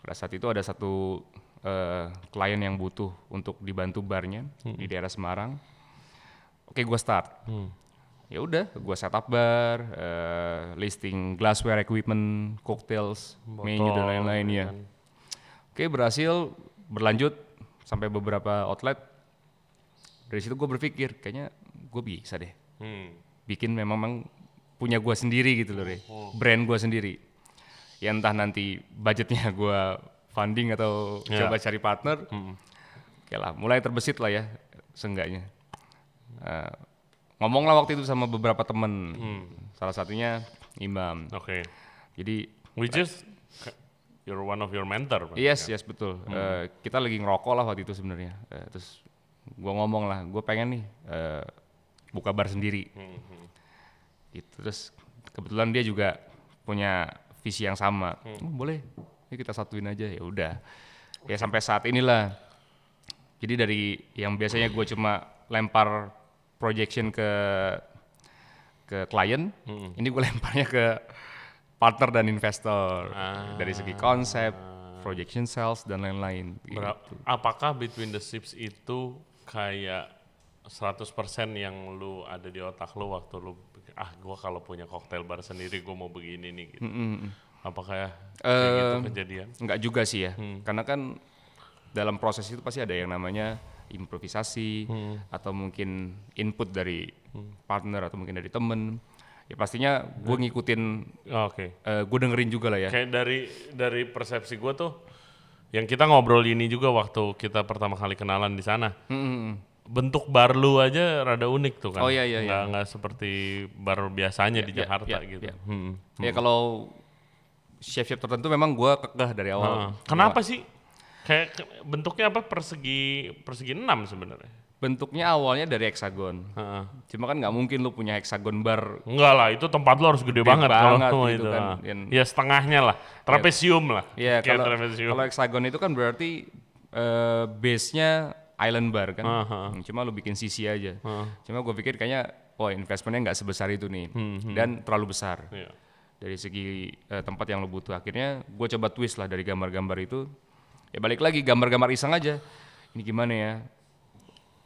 Pada saat itu ada satu klien yang butuh untuk dibantu barnya di daerah Semarang. Oke, gue start. Ya udah, gue setup bar, listing glassware equipment, cocktails, menu dan lain-lain ya. Oke, berhasil berlanjut sampai beberapa outlet. Dari situ gue berpikir kayaknya gue bisa deh bikin memang punya gue sendiri gitu loh, brand gue sendiri. Ya entah nanti budgetnya gue funding atau coba cari partner. Oke lah, mulai terbesit lah ya seenggaknya. Ngomong lah waktu itu sama beberapa temen, salah satunya Imam. Jadi which is you're one of your mentor. Yes, betul. Kita lagi ngerokok lah waktu itu sebenarnya. Terus gue ngomong lah, gue pengen nih buka bar sendiri. Gitu. Terus kebetulan dia juga punya visi yang sama. Boleh, ya kita satuin aja. Ya udah. Ya sampai saat inilah. Jadi dari yang biasanya gue cuma lempar projection ke klien, ini gue lemparnya ke partner dan investor dari segi konsep, projection sales dan lain-lain. Gitu. Apakah Between the Sips itu kayak 100% yang lu ada di otak lu waktu lu gue kalau punya cocktail bar sendiri gue mau begini nih gitu. Apakah kayak gitu kejadian? Enggak juga sih ya, karena kan dalam proses itu pasti ada yang namanya improvisasi atau mungkin input dari partner atau mungkin dari temen. Ya pastinya gue ngikutin, gue dengerin juga lah ya. Kayak dari persepsi gue tuh, yang kita ngobrol ini juga waktu kita pertama kali kenalan di sana. Bentuk bar lu aja rada unik tuh kan. Nggak seperti bar biasanya di Jakarta gitu. Ya kalau chef-chef tertentu memang gue kekeh dari awal. Kenapa sih? Kayak bentuknya apa? Persegi 6 sebenarnya. Bentuknya awalnya dari heksagon. Cuma kan nggak mungkin lu punya heksagon bar. Enggak lah, itu tempat lu harus gede banget kalau gitu itu. Kan. Ya setengahnya lah, trapesium lah. Iya, kalau heksagon itu kan berarti base-nya island bar kan. Cuma lu bikin sisi aja. Cuma gue pikir kayaknya investmentnya nggak sebesar itu nih. Dan terlalu besar. dari segi tempat yang lo butuh. Akhirnya gue coba twist lah dari gambar-gambar itu. Ya balik lagi gambar-gambar iseng aja. Ini gimana ya?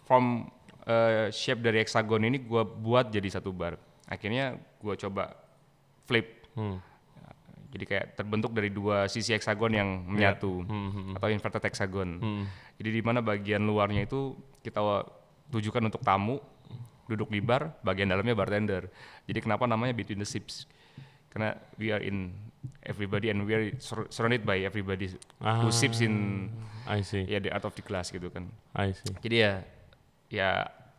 From shape dari hexagon ini gue buat jadi satu bar. Akhirnya gue coba flip. Jadi kayak terbentuk dari dua sisi hexagon yang menyatu atau inverted hexagon. Jadi di mana bagian luarnya itu kita tujukan untuk tamu duduk di bar, bagian dalamnya bartender. Jadi kenapa namanya Between the Sips? Karena we are in everybody and we are surrounded by everybody who sips in the art of the glass gitu kan. I see. Jadi ya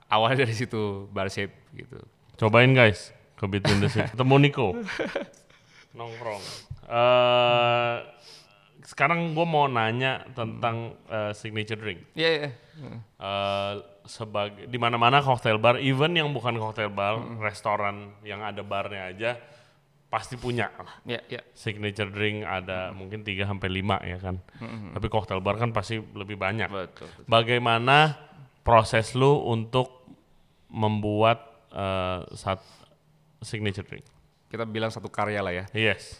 awalnya dari situ bar shape gitu. Cobain guys ke Between the Sips. Ketemu Nico. Nongkrong. Sekarang gue mau nanya tentang signature drink. Iya. Sebagai di mana-mana cocktail bar, even yang bukan cocktail bar, restoran yang ada barnya aja pasti punya. Iya. Signature drink ada mungkin 3 sampai 5 ya kan. Tapi cocktail bar kan pasti lebih banyak. Betul. Bagaimana proses lu untuk membuat signature drink? Kita bilang satu karya lah ya. Yes.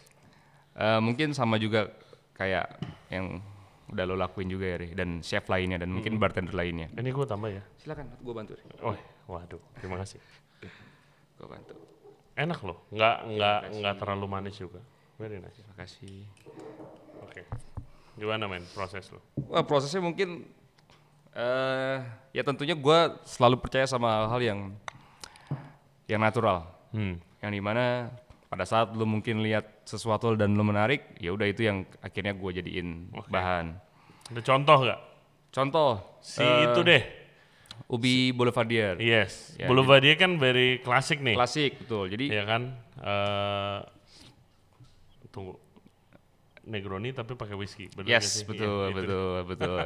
Mungkin sama juga kayak yang udah lo lakuin juga ya, Ri, dan chef lainnya dan mungkin bartender lainnya. Ini gue tambah ya. Silakan, gue bantu. Ri. Oh, waduh, terima kasih. Gue bantu. Enak loh, nggak terlalu manis juga. Very nice. Terima kasih. Oke. Gimana men proses lo? Wah, prosesnya mungkin ya tentunya gue selalu percaya sama hal yang natural. Yang dimana pada saat lu mungkin lihat sesuatu dan lu menarik, ya udah itu yang akhirnya gue jadiin bahan. Ada contoh nggak? Contoh itu deh. Ubi Boulevardier. Yes. Ya, Boulevardier kan very klasik nih. Klasik betul. Jadi ya kan. Tunggu. Negroni tapi pakai whisky. Bener yes, betul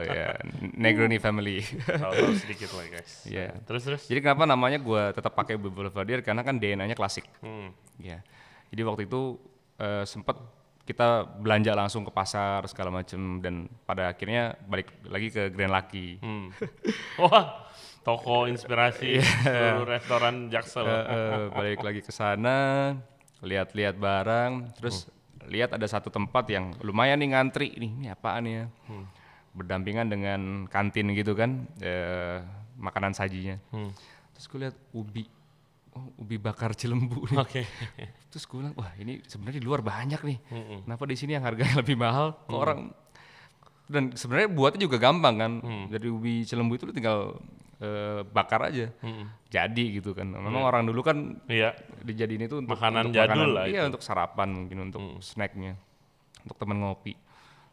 ya. Negroni family. Tahu sedikit lah guys. Ya. Terus. Jadi kenapa namanya gue tetap pakai Ubi Boulevardier karena kan DNA-nya klasik. Ya. Jadi waktu itu sempat kita belanja langsung ke pasar segala macam dan pada akhirnya balik lagi ke Grand Lucky. Wah, toko inspirasi seluruh restoran Jaksel. Balik lagi ke sana, lihat-lihat barang, terus lihat ada satu tempat yang lumayan nih ngantri nih, ini apaan ya? Berdampingan dengan kantin gitu kan, makanan sajinya. Terus gue lihat ubi bakar Cilembu nih. Oke. Terus gue bilang, wah ini sebenarnya di luar banyak nih. Kenapa di sini yang harganya lebih mahal? Kok orang dan sebenarnya buatnya juga gampang kan. Dari ubi Cilembu itu lu tinggal bakar aja. Jadi gitu kan. Memang orang dulu kan dijadiin itu untuk makanan jadul lah. Iya, untuk sarapan mungkin untuk snacknya. Untuk temen ngopi.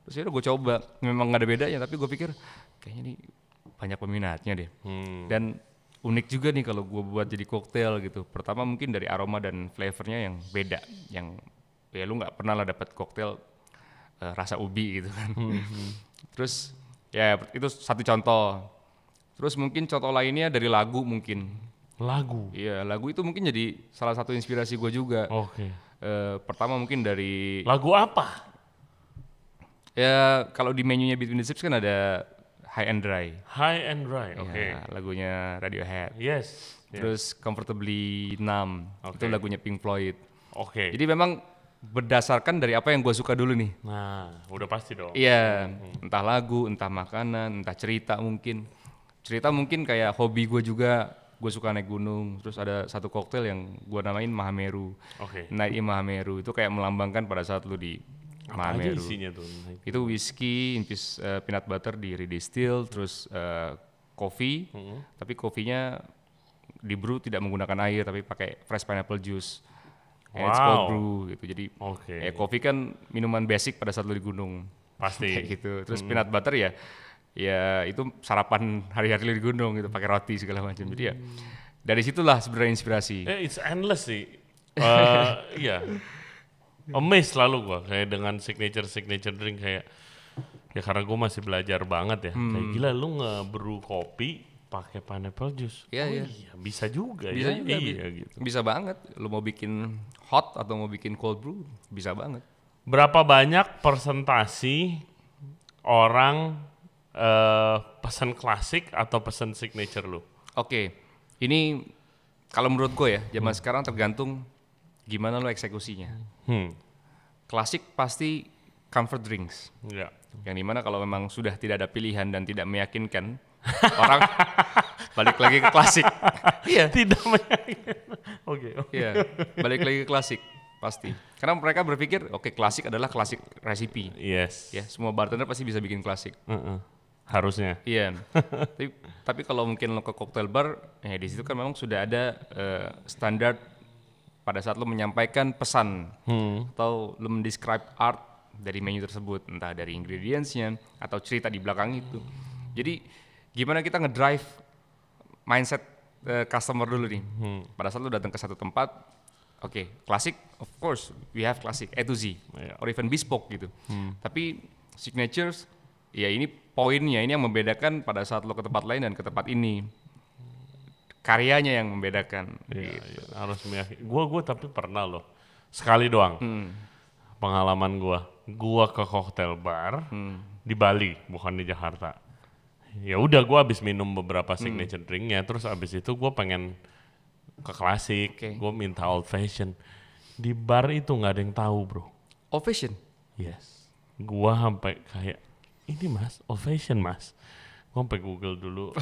Terus ya gue coba. Memang gak ada bedanya tapi gue pikir kayaknya nih banyak peminatnya deh. Dan unik juga nih kalau gue buat jadi koktail gitu. Pertama mungkin dari aroma dan flavornya yang beda, yang ya lu nggak pernah lah dapat koktail rasa ubi gitu kan. Terus ya itu satu contoh. Terus mungkin contoh lainnya dari lagu mungkin. Lagu? Iya, lagu itu mungkin jadi salah satu inspirasi gue juga. Oke. Pertama mungkin dari lagu apa? Ya kalau di menunya Between the Sips kan ada High and Dry. High and Dry, oke. Ya, lagunya Radiohead. Yes. Terus Comfortably Numb, itu lagunya Pink Floyd. Oke. Jadi memang berdasarkan dari apa yang gue suka dulu nih. Nah, udah pasti dong. Iya, entah lagu, entah makanan, entah cerita mungkin. Cerita mungkin kayak hobi gue juga, gue suka naik gunung. Terus ada satu koktail yang gue namain Mahameru. Naik Mahameru, itu kayak melambangkan pada saat lu di Mahameru. Apa aja isinya tuh? Itu whiskey, infused peanut butter di redistill, terus kopi, tapi kopinya di brew tidak menggunakan air, tapi pakai fresh pineapple juice. It's cold brew gitu. Jadi kopi kan minuman basic pada saat lu di gunung. Pasti. Kayak gitu. Terus peanut butter ya itu sarapan hari-hari lu di gunung gitu, pakai roti segala macam. Jadi ya dari situlah sebenarnya inspirasi. It's endless sih. Iya. Amazed selalu gue kayak dengan signature drink kayak ya karena gue masih belajar banget ya. Kayak gila lu nge-brew kopi pakai pineapple juice. Iya. Bisa juga bisa ya. Juga, gitu. Bisa banget. Lu mau bikin hot atau mau bikin cold brew bisa banget. Berapa banyak persentasi orang pesan klasik atau pesan signature lu? Oke. Ini kalau menurut gue ya, zaman sekarang tergantung gimana lo eksekusinya. Klasik pasti comfort drinks. Ya. Yang dimana kalau memang sudah tidak ada pilihan dan tidak meyakinkan, orang balik lagi ke klasik. Iya. Tidak meyakinkan. Oke. Iya, balik lagi ke klasik pasti. Karena mereka berpikir, oke, klasik adalah klasik recipe. Yes. Ya, semua bartender pasti bisa bikin klasik. Harusnya. Iya. tapi kalau mungkin lo ke cocktail bar, ya di situ kan memang sudah ada standar pada saat lo menyampaikan pesan atau lo mendescribe art dari menu tersebut, entah dari ingredients-nya atau cerita di belakang itu. Jadi gimana kita ngedrive mindset customer dulu nih. Pada saat lo datang ke satu tempat, oke, klasik, of course, we have classic A to Z, or even bespoke gitu. Tapi signatures, ya ini poinnya, ini yang membedakan pada saat lo ke tempat lain dan ke tempat ini. Karyanya yang membedakan. Iya, Gitu. iya, harus meyakini. Gue tapi pernah loh, sekali doang pengalaman gue. Gue ke cocktail bar di Bali, bukan di Jakarta. Ya udah, gue abis minum beberapa signature drinknya, terus abis itu gue pengen ke klasik, gue minta old fashion. Di bar itu nggak ada yang tahu bro. Old fashion? Yes. Gue sampai kayak, ini mas, old fashion mas. Gue sampai Google dulu.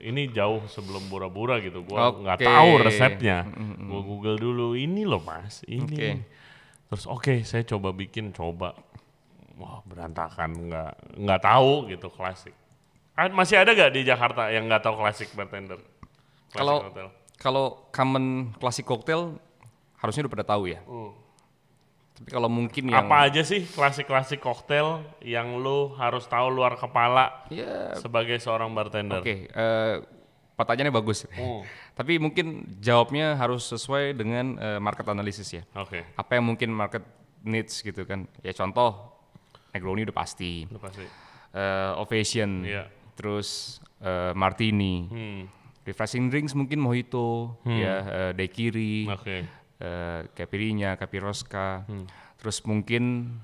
Ini jauh sebelum Bora-Bora gitu. Gue nggak tahu resepnya. Gue Google dulu. Ini loh mas. Ini. Terus saya coba bikin. Wah berantakan. Nggak tahu gitu klasik. Masih ada gak di Jakarta yang nggak tahu klasik bartender? Kalau common klasik cocktail harusnya udah pada tahu ya. Tapi kalau mungkin yang apa aja sih klasik-klasik koktail yang lu harus tahu luar kepala sebagai seorang bartender? Pertanyaannya bagus. Tapi mungkin jawabnya harus sesuai dengan market analysis ya. Apa yang mungkin market needs gitu kan. Ya contoh, Negroni udah pasti. Old fashion, terus martini. Refreshing drinks mungkin mojito, daiquiri. Caipirinha, Capirosca, terus mungkin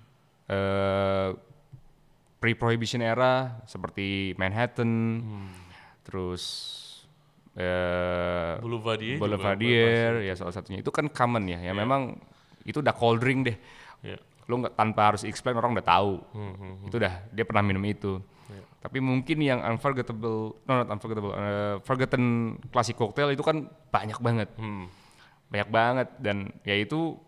pre-prohibition era seperti Manhattan, terus Boulevardier ya salah satunya. Itu kan common ya, memang itu udah cold drink deh. Lo nggak tanpa harus explain, orang udah tahu. Itu udah dia pernah minum itu. Tapi mungkin yang forgotten classic cocktail itu kan banyak banget. Banyak banget dan ya itu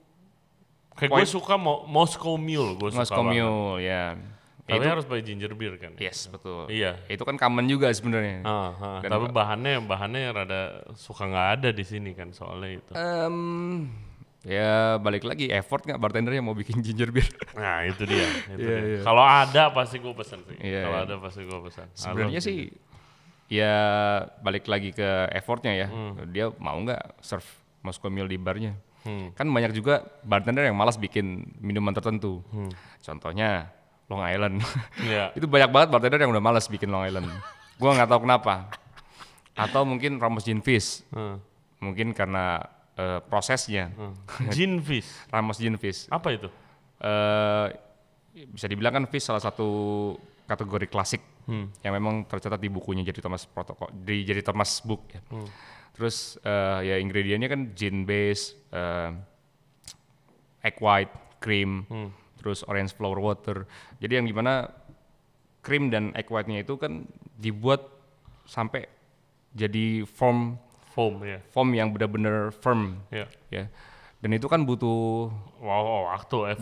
kayak gue suka Moscow Mule, Moscow Mule ya. Tapi harus pakai ginger beer kan? Yes, betul. Iya. Itu kan common juga sebenarnya. Tapi bahannya rada suka nggak ada di sini kan soalnya itu. Ya balik lagi effort nggak bartender yang mau bikin ginger beer. Nah itu dia. Kalau ada pasti gue pesan sih. Kalau ada pasti gue pesan. Sebenarnya sih ya balik lagi ke effortnya ya. Dia mau nggak serve Moscow Mule di barnya. Kan banyak juga bartender yang malas bikin minuman tertentu. Contohnya Long Island. Itu banyak banget bartender yang udah malas bikin Long Island. Gua nggak tahu kenapa. Atau mungkin Ramos Gin Fizz. Mungkin karena prosesnya. Gin Fizz? Ramos Gin Fizz. Apa itu? Bisa dibilang kan Fizz salah satu kategori klasik yang memang tercatat di bukunya jadi Thomas Protocol, jadi Thomas Book ya. Terus ya ingredientnya kan gin base, egg white, cream, terus orange flower water. Jadi yang gimana cream dan egg white-nya itu kan dibuat sampai jadi foam yang benar-benar firm. Ya. Dan itu kan butuh waktu,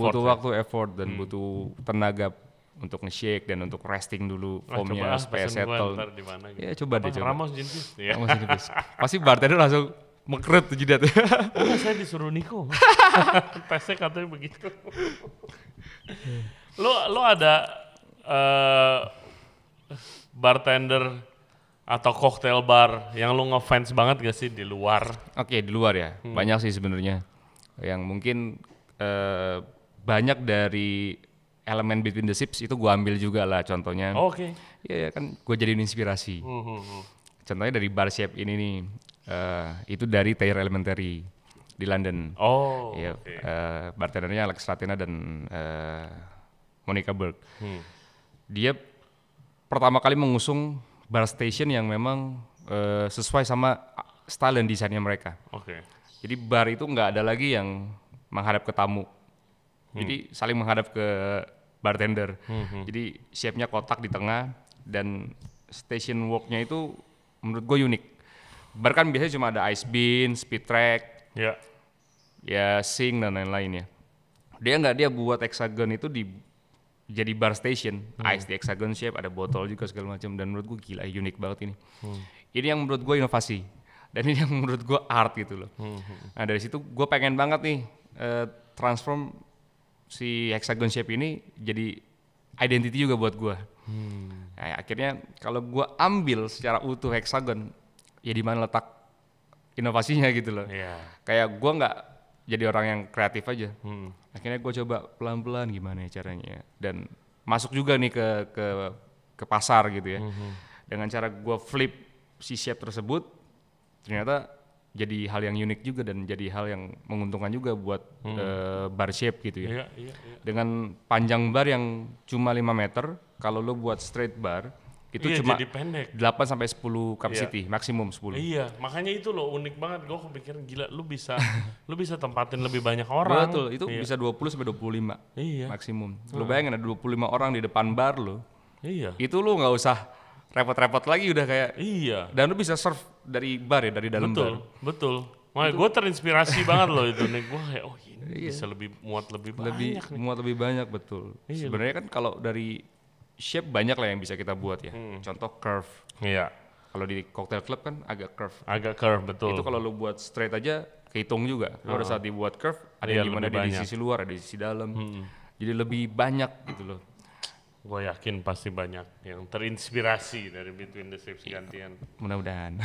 effort dan butuh tenaga untuk nge-shake dan untuk resting dulu foamnya supaya settle. Ya coba deh. Ramos Gin Fizz. Ramos Gin Fizz. Pasti bartender langsung mekrut tuh jidat. Saya disuruh Niko. Tesnya katanya begitu. Lo ada bartender atau cocktail bar yang lo ngefans banget gak sih di luar? Di luar ya. Banyak sih sebenarnya. Yang mungkin banyak dari elemen Between the Sips itu gue ambil juga lah contohnya. Iya kan gue jadiin inspirasi. Contohnya dari bar chef ini nih, itu dari Thayer Elementary di London. Bartendernya Alex Latina dan Monica Berg. Dia pertama kali mengusung bar station yang memang sesuai sama style dan desainnya mereka. Jadi bar itu nggak ada lagi yang menghadap ke tamu. Jadi saling menghadap ke bartender. Jadi shape-nya kotak di tengah dan station walk-nya itu menurut gue unik. Bar kan biasanya cuma ada ice bean, speed track, ya sing dan lain-lain ya. Dia buat hexagon itu jadi bar station, ice di hexagon shape, ada botol juga segala macam, dan menurut gue gila unik banget ini. Ini yang menurut gue inovasi dan ini yang menurut gue art gitu loh. Nah dari situ gue pengen banget nih transform si hexagon shape ini jadi identity juga buat gue. Nah, akhirnya kalau gue ambil secara utuh hexagon, ya di mana letak inovasinya gitu loh. Kayak gue nggak jadi orang yang kreatif aja. Akhirnya gue coba pelan-pelan gimana ya caranya, dan masuk juga nih ke pasar gitu ya. Dengan cara gue flip si shape tersebut, ternyata jadi hal yang unik juga dan jadi hal yang menguntungkan juga buat bar shape gitu ya. Dengan panjang bar yang cuma 5 meter, kalau lo buat straight bar itu cuma jadi pendek. 8 sampai 10 capacity, maksimum 10. Iya, makanya itu loh unik banget. Gue kepikiran gila lu bisa tempatin lebih banyak orang. Betul, itu bisa 20 sampai 25 maksimum. Lo bayangin ada 25 orang di depan bar lo. Itu lo nggak usah repot-repot lagi udah kayak. Dan lu bisa serve dari bar ya, dari dalam bar. Betul. Makanya gue terinspirasi banget loh itu nih. Gue kayak ini bisa muat lebih banyak nih. Muat lebih banyak, betul. Sebenarnya kan kalau dari shape banyak lah yang bisa kita buat ya. Contoh curve. Kalau di cocktail club kan agak curve. Betul. Itu kalau lu buat straight aja kehitung juga. Pada saat dibuat curve ada yang dimana di sisi luar, ada di sisi dalam. Jadi lebih banyak gitu loh. Gue yakin pasti banyak yang terinspirasi dari Between the Shapes gantian. Mudah-mudahan.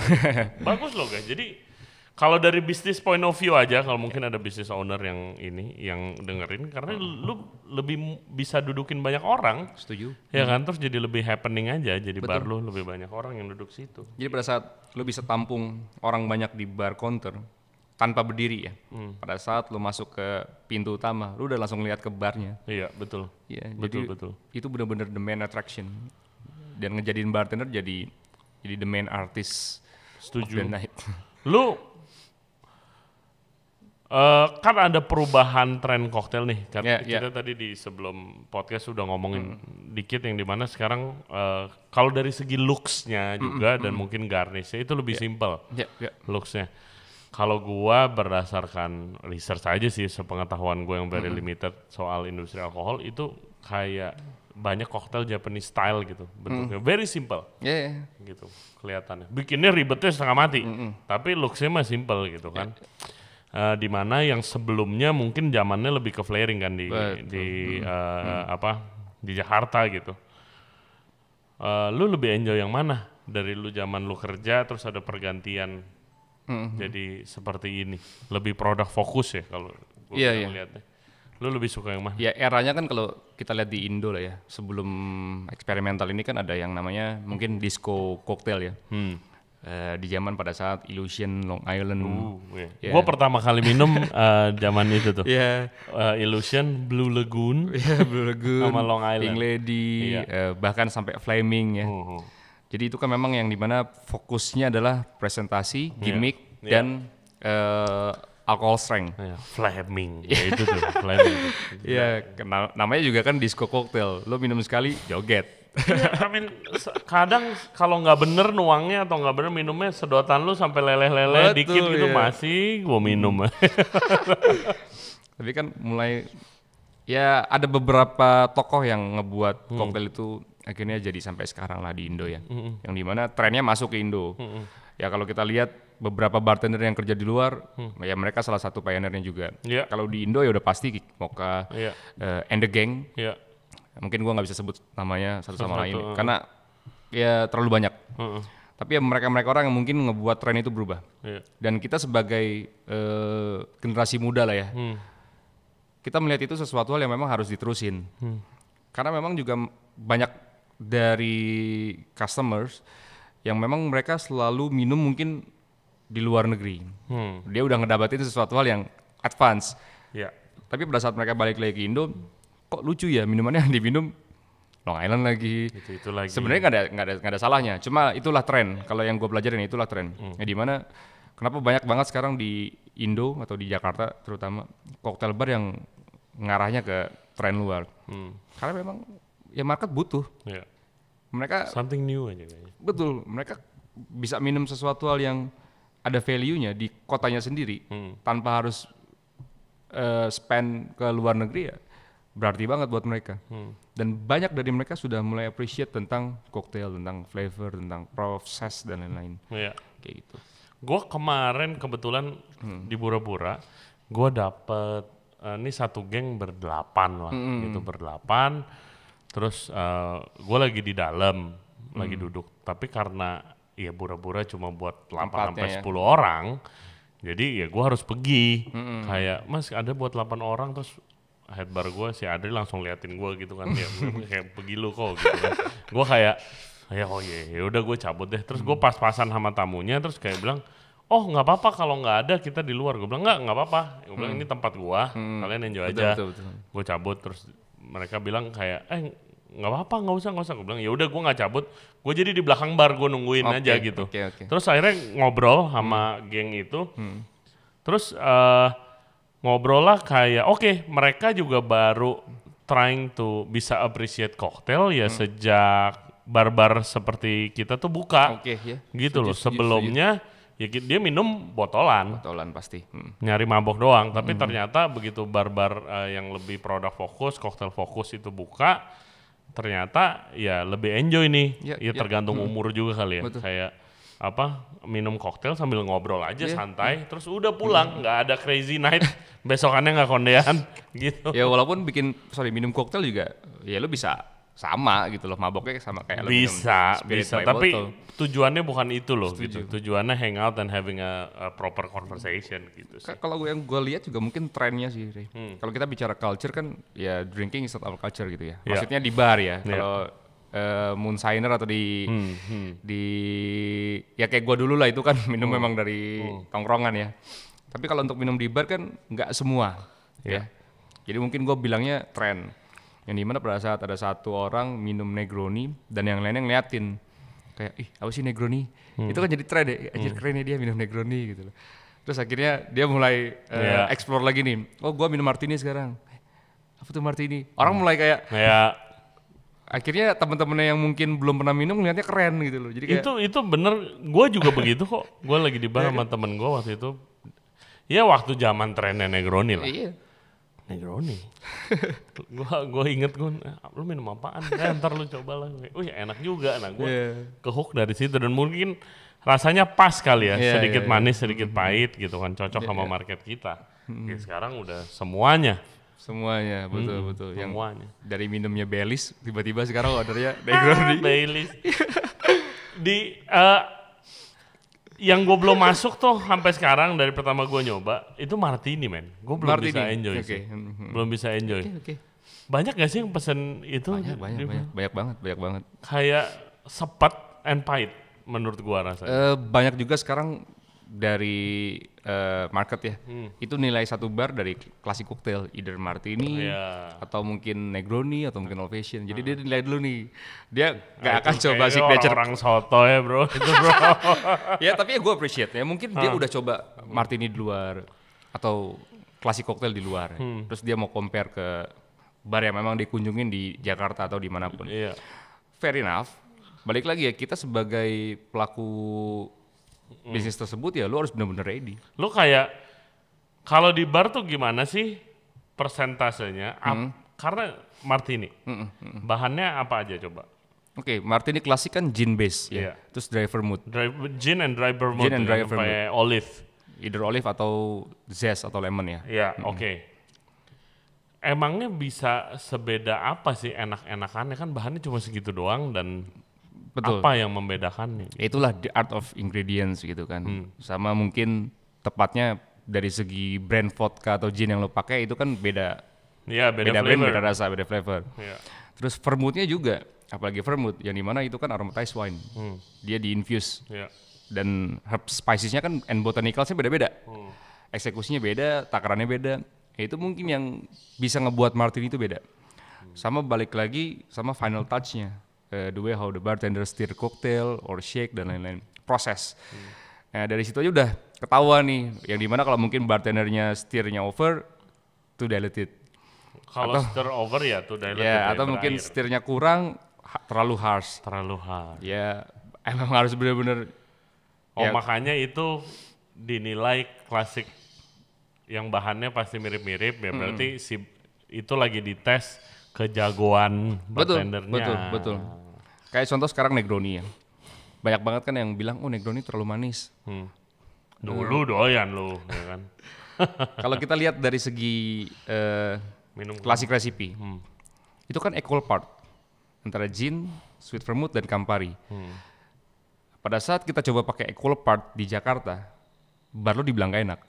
Bagus loh guys. Jadi kalau dari bisnis point of view aja, kalau mungkin ada business owner yang dengerin, karena lu lebih bisa dudukin banyak orang. Setuju. Ya kan, terus jadi lebih happening aja. Jadi bar lu lebih banyak orang yang duduk situ. Jadi pada saat lu bisa tampung orang banyak di bar counter tanpa berdiri ya. Pada saat lu masuk ke pintu utama, lu udah langsung lihat ke barnya. Iya, betul. Iya, betul. Itu benar-benar the main attraction. Dan ngejadiin bartender jadi the main artist. Setuju. Of the night. Lu kan ada perubahan tren koktail nih. Kita tadi di sebelum podcast sudah ngomongin dikit yang dimana sekarang kalau dari segi looks-nya juga dan mungkin garnish-nya itu lebih simple. Looks-nya. Kalau gua berdasarkan research aja sih, sepengetahuan gua yang very limited soal industri alkohol, itu kayak banyak koktail Japanese style gitu, bentuknya very simple, gitu kelihatannya. Bikinnya ribetnya setengah mati, tapi looks-nya mah simple gitu kan. Di mana yang sebelumnya mungkin zamannya lebih ke flaring kan di Jakarta gitu. Lu lebih enjoy yang mana dari lu zaman lu kerja terus ada pergantian? Jadi seperti ini, lebih produk fokus ya kalau gue melihatnya. Lu lebih suka yang mana? Ya eranya kan kalau kita lihat di Indo lah ya, sebelum eksperimental ini kan ada yang namanya mungkin disco cocktail ya. Di zaman pada saat Illusion, Long Island. Gue pertama kali minum zaman itu tuh. Illusion, Blue Lagoon, Blue Lagoon, sama Long Island. Pink Lady, bahkan sampai Flaming ya. Jadi itu kan memang yang dimana fokusnya adalah presentasi, gimmick, dan alcohol strength. Flaming, ya itu tuh Flaming. Namanya juga kan disco cocktail. Lo minum sekali, joget. Kadang kalau nggak bener nuangnya atau nggak bener minumnya sedotan lu sampai leleh-leleh dikit gitu masih gue minum. Tapi kan mulai ya ada beberapa tokoh yang ngebuat koktail itu akhirnya jadi sampai sekarang lah di Indo ya. Yang dimana trennya masuk ke Indo. Ya kalau kita lihat beberapa bartender yang kerja di luar, ya mereka salah satu pioneernya juga. Kalau di Indo ya udah pasti Mocha, and the Gang. Mungkin gua nggak bisa sebut namanya satu sama lain karena ya terlalu banyak. Tapi ya mereka orang yang mungkin ngebuat tren itu berubah. Dan kita sebagai generasi muda lah ya, kita melihat itu sesuatu hal yang memang harus diterusin. Karena memang juga banyak dari customers yang memang mereka selalu minum mungkin di luar negeri. Dia udah ngedapatin sesuatu hal yang advance. Tapi pada saat mereka balik lagi ke Indo, kok lucu ya minumannya yang diminum Long Island lagi. Itu lagi. Sebenarnya nggak ada salahnya. Cuma itulah tren. Kalau yang gue pelajarin itulah tren. Di mana kenapa banyak banget sekarang di Indo atau di Jakarta terutama cocktail bar yang ngarahnya ke tren luar. Karena memang ya market butuh. Yeah. Mereka Something new aja kayaknya. betul, mereka bisa minum sesuatu hal yang ada value-nya di kotanya sendiri tanpa harus spend ke luar negeri ya. Berarti banget buat mereka. Dan banyak dari mereka sudah mulai appreciate tentang cocktail, tentang flavor, tentang proses dan lain-lain. Iya. Kayak gitu. Gue kemarin kebetulan di Bura-Bura, gue dapet ini satu geng berdelapan lah, gitu berdelapan. Terus gue lagi di dalam, lagi duduk. Tapi karena ya Bura-Bura cuma buat 8 sampai 10 orang, jadi ya gue harus pergi. Kayak mas ada buat 8 orang terus head bar gue si Adri langsung liatin gue gitu kan, ya kayak pergi lu kok gitu kan. Gue kayak oh iya udah gue cabut deh. Terus gue pas-pasan sama tamunya terus kayak bilang, oh nggak apa-apa kalau nggak ada kita di luar. Gue bilang nggak apa-apa. Gue bilang ini tempat gue, kalian enjoy aja. Gue cabut terus mereka bilang kayak nggak apa-apa nggak usah. Gue bilang ya udah gue nggak cabut. Gue jadi di belakang bar gue nungguin aja gitu. Terus akhirnya ngobrol sama geng itu. Terus ngobrol lah kayak mereka juga baru trying to bisa appreciate cocktail ya sejak bar-bar seperti kita tuh buka gitu loh. Sebelumnya ya dia minum botolan pasti nyari mabok doang. Tapi ternyata begitu bar-bar yang lebih produk fokus, cocktail fokus itu buka, ternyata ya lebih enjoy nih. Ya tergantung umur juga kali ya. Betul. Kayak minum koktail sambil ngobrol aja santai, terus udah pulang, nggak ada crazy night, besokannya nggak kondean gitu. Ya walaupun minum koktail juga, ya lu bisa sama gitu loh, maboknya sama kayak bisa, tapi tujuannya bukan itu loh. Gitu. Tujuannya hang out and having a proper conversation gitu sih. Kalau yang gue lihat juga mungkin trennya sih, kalau kita bicara culture kan, ya drinking is not our culture gitu ya. Maksudnya di bar ya, kalau moonshiner atau di ya kayak gua dulu lah itu kan minum memang dari tongkrongan ya. Tapi kalau untuk minum di bar kan nggak semua ya. Jadi mungkin gua bilangnya tren. Yang dimana pada saat ada satu orang minum Negroni dan yang lainnya ngeliatin kayak apa sih Negroni? Itu kan jadi tren ya. Anjir keren ya dia minum Negroni gitu loh. Terus akhirnya dia mulai explore lagi nih. Oh gua minum martini sekarang. Apa tuh martini? Orang mulai kayak akhirnya teman-temannya yang mungkin belum pernah minum ngeliatnya keren gitu loh. Jadi kayak itu bener, gue juga begitu kok. Gue lagi di bar sama temen gue waktu itu. Ya waktu zaman trennya Negroni lah. Iya. Negroni. gue inget lu minum apaan? Ntar lu coba lah. Oh ya enak juga. Nah gue kehook dari situ dan mungkin rasanya pas kali ya. Sedikit manis, sedikit pahit gitu kan. Cocok sama market kita. Ya, sekarang udah semuanya, betul. Yang semuanya. Dari minumnya Baileys, tiba-tiba sekarang ordernya Negroni. Baileys. Yang gue belum masuk tuh sampai sekarang dari pertama gue nyoba itu martini men. Gue belum bisa enjoy sih. Belum bisa enjoy. Banyak gak sih yang pesen itu? Banyak banget. Kayak sepet and pahit menurut gue rasanya. Banyak juga sekarang dari market ya, itu nilai satu bar dari klasik koktail, either martini atau mungkin Negroni atau mungkin Old Fashioned. Jadi dia nilai dulu nih, dia nggak akan coba signature. Orang soto ya bro, itu bro. Ya tapi ya gue appreciate ya, mungkin dia udah coba martini di luar atau klasik koktail di luar, terus dia mau compare ke bar yang memang dikunjungin di Jakarta atau dimanapun. Fair enough. Balik lagi ya, kita sebagai pelaku bisnis tersebut ya lu harus benar-benar ready. Lu kayak kalau di bar tuh gimana sih persentasenya? Karena martini, bahannya apa aja coba? Oke, martini klasik kan gin base ya. Terus dry vermouth. Gin and dry vermouth. Sampai olive. Either olive atau zest atau lemon ya. Iya, oke. Emangnya bisa sebeda apa sih enak-enakannya, kan bahannya cuma segitu doang dan betul. Apa yang membedakannya? Itulah the art of ingredients gitu kan. Sama mungkin tepatnya dari segi brand vodka atau gin yang lo pakai itu kan beda. Iya, beda brand, flavor. beda rasa, beda flavor. Terus vermouthnya juga, apalagi vermouth yang dimana itu kan aromatized wine. Dia di-infuse. Dan herb spicesnya kan and botanicalsnya beda-beda. Eksekusinya beda, takarannya beda. Itu mungkin yang bisa ngebuat martini itu beda. Sama balik lagi sama final touch-nya. The way how the bartender stir cocktail or shake dan lain-lain, proses. Nah dari situ aja udah ketahuan nih, yang dimana kalau mungkin bartendernya stirnya over, to diluted. Kalau stir over ya tuh diluted. Ya, atau mungkin stirnya kurang, terlalu harsh. Terlalu hard. Ya, emang harus bener-bener. Oh makanya itu dinilai klasik yang bahannya pasti mirip-mirip ya, berarti itu lagi dites kejagoan bartendernya. Betul. Kayak contoh sekarang Negroni ya. Banyak banget kan yang bilang, oh Negroni terlalu manis. Dulu doyan lu, ya kan? Kalau kita lihat dari segi Minum klasik recipe, itu kan equal part antara gin, sweet vermouth, dan Campari. Pada saat kita coba pakai equal part di Jakarta, bar lo dibilang gak enak.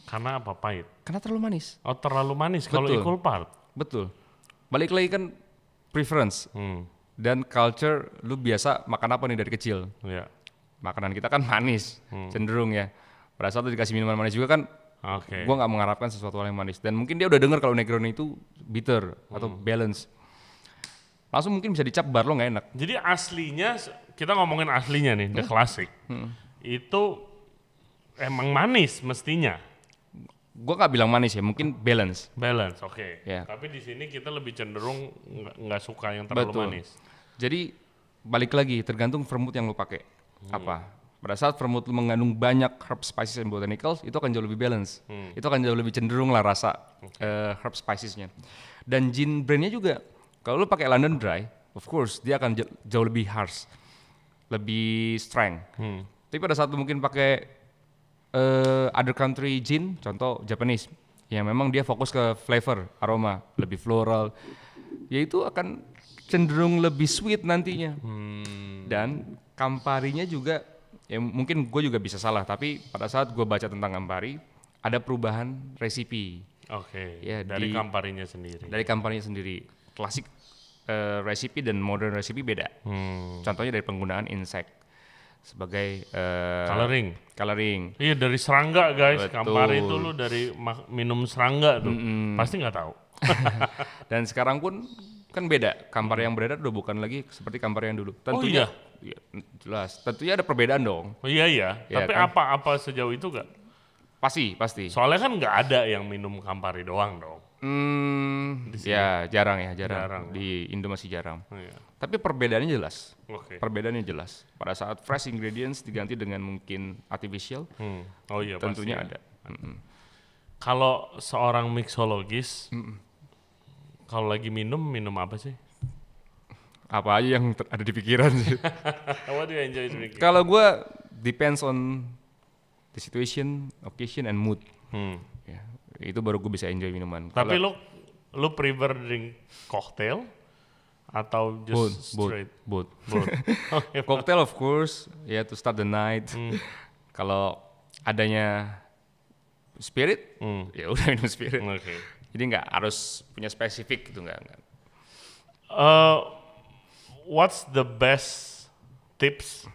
Karena apa pahit? Karena terlalu manis. Oh terlalu manis kalau equal part? Betul. Balik lagi kan preference. Dan culture, lu biasa makan apa nih dari kecil? Iya. Makanan kita kan manis, cenderung ya. Pada saat lu dikasih minuman manis juga kan, gua nggak mengharapkan sesuatu hal yang manis. Dan mungkin dia udah dengar kalau Negroni itu bitter atau balance. Langsung mungkin bisa dicap bar lo nggak enak. Jadi aslinya, kita ngomongin aslinya nih, the classic. Itu emang manis mestinya. Gue nggak bilang manis ya, mungkin balance. Balance, oke. Ya. Tapi di sini kita lebih cenderung nggak suka yang terlalu manis. Jadi balik lagi, tergantung vermouth yang lo pakai. Apa? Pada saat vermouth lo mengandung banyak herb spices and botanicals, itu akan jauh lebih balance. Itu akan jauh lebih cenderung lah rasa herb spicesnya. Dan gin brandnya juga, kalau lo pakai London Dry, of course dia akan jauh lebih harsh, lebih strength. Tapi pada saat lo mungkin pakai other country gin, contoh Japanese, yang memang dia fokus ke flavor, aroma, lebih floral, yaitu akan cenderung lebih sweet nantinya. Dan Camparinya juga, ya mungkin gue juga bisa salah, tapi pada saat gue baca tentang Campari, ada perubahan resipi. Oke, Ya, dari Camparinya sendiri. Dari Camparinya sendiri, klasik resipi dan modern resipi beda. Contohnya dari penggunaan insect sebagai coloring. Iya dari serangga guys. Betul. Campari itu lu dari minum serangga tuh. Pasti nggak tahu. Dan sekarang pun kan beda. Campari yang beredar udah bukan lagi seperti Campari yang dulu. Tentunya, ya, jelas. Tentunya ada perbedaan dong. Oh iya. Ya, Tapi kan? apa sejauh itu gak? Pasti. Soalnya kan nggak ada yang minum Campari doang dong. Ya jarang. Di Indo masih jarang. Oh, iya. Tapi perbedaannya jelas. Oke. Perbedaannya jelas. Pada saat fresh ingredients diganti dengan mungkin artificial, Oh iya tentunya pasti, ada. Kalau seorang mixologis, kalau lagi minum apa sih? Apa aja yang ada di pikiran sih. What do you enjoy drinking? Kalau gue depends on the situation, occasion, and mood. Ya, itu baru gue bisa enjoy minuman. Tapi lu prefer drink cocktail atau just straight? Both. Cocktail of course, ya to start the night. Kalau adanya spirit, ya udah minum spirit. Okay. Jadi nggak harus punya spesifik gitu, nggak. What's the best tips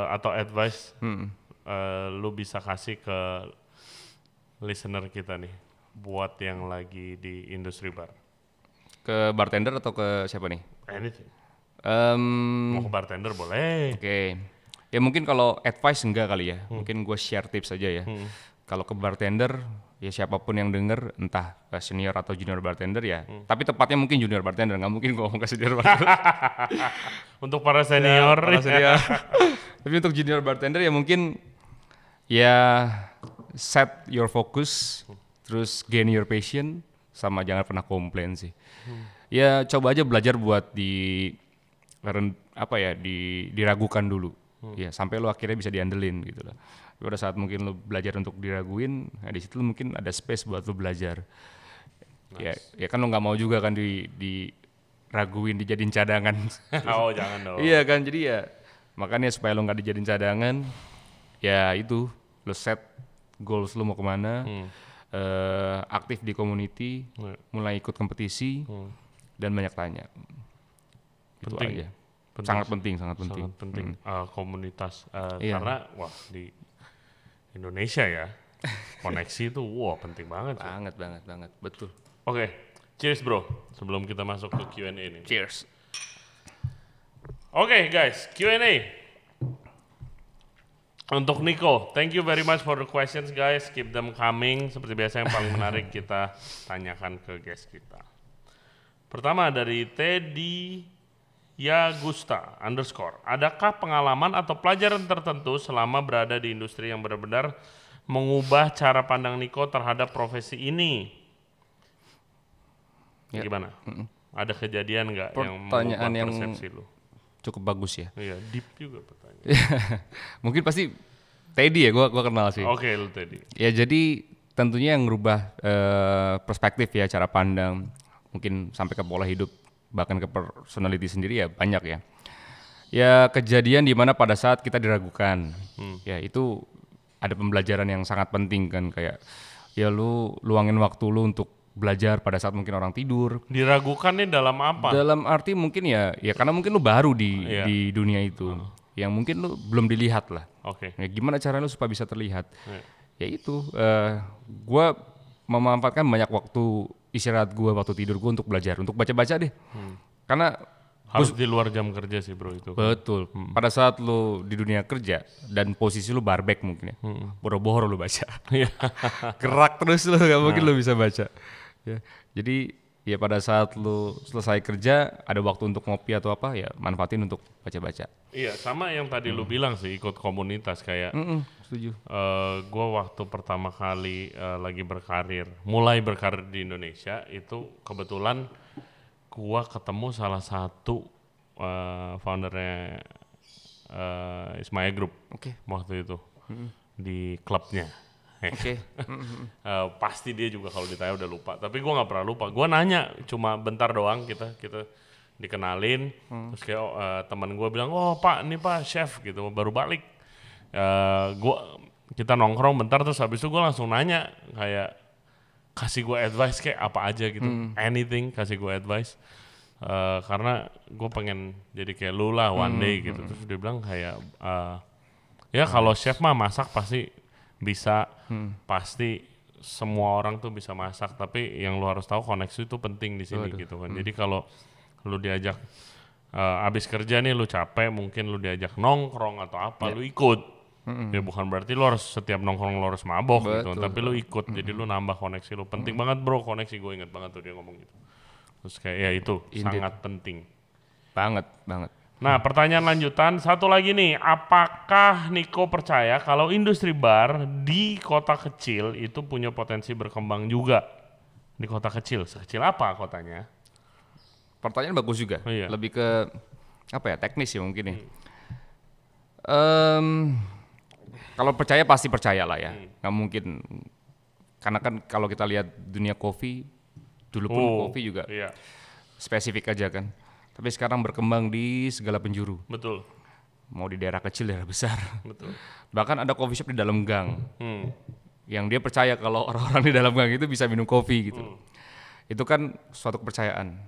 atau advice lu bisa kasih ke listener kita nih buat yang lagi di industri bar? Ke bartender atau ke siapa nih? Anything. Mau Um, ke bartender boleh. Oke. Ya mungkin kalau advice enggak kali ya. Mungkin gue share tips aja ya. Kalau ke bartender, ya siapapun yang denger, entah senior atau junior bartender ya. Tapi tepatnya mungkin junior bartender, nggak mungkin gue ngomong ke senior bartender. Untuk para senior. Para senior. Tapi untuk junior bartender ya mungkin ya set your focus, terus gain your passion, sama jangan pernah komplain sih. Ya coba aja belajar buat diragukan dulu. Ya sampai lo akhirnya bisa diandelin gitu lah. Pada saat mungkin lo belajar untuk diraguin, nah di situ mungkin ada space buat lo belajar. Nice. Ya kan lo nggak mau juga kan diraguin dijadiin cadangan. Oh jangan dong. Iya kan, jadi ya makanya supaya lo nggak dijadiin cadangan, ya itu lo set goals lo mau kemana, aktif di community, mulai ikut kompetisi, dan banyak tanya. Itu aja. Sangat penting. Komunitas Iya. Karena wah di Indonesia ya koneksi itu penting banget. Banget, betul. Oke, cheers bro. Sebelum kita masuk ke Q&A nih. Cheers. Oke guys, Q&A. Untuk Nico, thank you very much for the questions guys. Keep them coming. Seperti biasa yang paling menarik kita tanyakan ke guest kita. Pertama dari Teddy Yagusta _ adakah pengalaman atau pelajaran tertentu selama berada di industri yang benar-benar mengubah cara pandang Nico terhadap profesi ini? Ya. Gimana? Ada kejadian nggak yang Pertanyaan mengubah yang persepsi lu? cukup bagus ya. Iya, deep juga pertanyaan. Mungkin pasti Teddy ya, gua kenal sih. Oke, lu Teddy. Ya jadi tentunya yang merubah perspektif ya, cara pandang, mungkin sampai ke pola hidup, bahkan ke personality sendiri ya banyak ya. Ya kejadian di mana pada saat kita diragukan, ya itu ada pembelajaran yang sangat penting kan, kayak ya lu luangin waktu lu untuk belajar pada saat mungkin orang tidur. Diragukan nih dalam apa? Dalam arti mungkin ya karena mungkin lu baru di dunia itu, yang mungkin lu belum dilihat lah. Oke. Ya, gimana caranya lu supaya bisa terlihat? Ya itu, gue memanfaatkan banyak waktu istirahat gue, waktu tidur gue untuk belajar, untuk baca-baca deh. Karena harus di luar jam kerja sih bro itu. betul. Pada saat lu di dunia kerja dan posisi lu barback mungkin ya, boro-boro lu baca. Gerak terus lu, gak mungkin lu bisa baca. Ya, jadi ya pada saat lu selesai kerja ada waktu untuk ngopi atau apa ya manfaatin untuk baca-baca. Iya, sama yang tadi lu bilang sih, ikut komunitas kayak. Setuju. Gue waktu pertama kali lagi mulai berkarir di Indonesia itu kebetulan gue ketemu salah satu foundernya Ismaya Group. Waktu itu di klubnya. Pasti dia juga kalau ditanya udah lupa, tapi gue nggak pernah lupa. Gue nanya cuma bentar doang, kita dikenalin, terus kayak teman gue bilang, oh pak ini pak chef gitu baru balik. Kita nongkrong bentar, terus habis itu gue langsung nanya kayak kasih gue advice kayak apa aja gitu, anything kasih gue advice. Karena gue pengen jadi kayak lu lah one day gitu. Terus dia bilang kayak ya kalau chef mah masak pasti bisa, pasti semua orang tuh bisa masak, tapi yang lu harus tahu koneksi itu penting di sini gitu kan. Jadi kalau lu diajak abis kerja nih lu capek, mungkin lu diajak nongkrong atau apa, lu ikut. Ya bukan berarti lu harus setiap nongkrong lu harus mabok gitu, tapi lu ikut. Jadi lu nambah koneksi lu. Penting banget bro koneksi, gue inget banget tuh dia ngomong gitu. Terus kayak ya itu sangat penting. Banget. Nah pertanyaan lanjutan, satu lagi nih, apakah Nico percaya kalau industri bar di kota kecil itu punya potensi berkembang juga? Di kota kecil, sekecil apa kotanya? Pertanyaan bagus juga, lebih ke apa ya, teknis ya mungkin ya. Kalau percaya pasti percaya lah ya, nggak mungkin. Karena kan kalau kita lihat dunia kopi, dulu pun kopi juga spesifik aja kan. Tapi sekarang berkembang di segala penjuru. Betul. Mau di daerah kecil, daerah besar. Betul. Bahkan ada coffee shop di dalam gang. Yang dia percaya kalau orang-orang di dalam gang itu bisa minum kopi gitu. Itu kan suatu kepercayaan.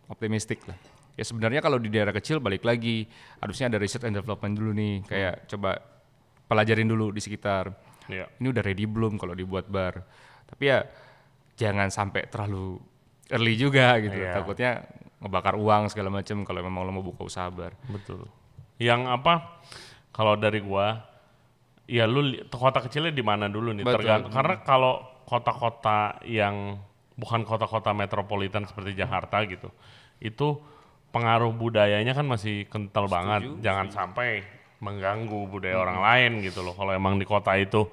Optimistik lah. Ya sebenarnya kalau di daerah kecil balik lagi, harusnya ada research and development dulu nih. Kayak coba pelajarin dulu di sekitar. Ini udah ready belum kalau dibuat bar. Tapi ya jangan sampai terlalu early juga gitu. Takutnya ngebakar uang segala macam kalau memang lo mau buka usaha bar. Betul. Yang apa? Kalau dari gua, ya lu kota kecilnya di mana dulu nih? Tergantung. Karena kalau kota-kota yang bukan kota-kota metropolitan seperti Jakarta gitu, itu pengaruh budayanya kan masih kental banget. Jangan sampai mengganggu budaya orang lain gitu loh. Kalau emang di kota itu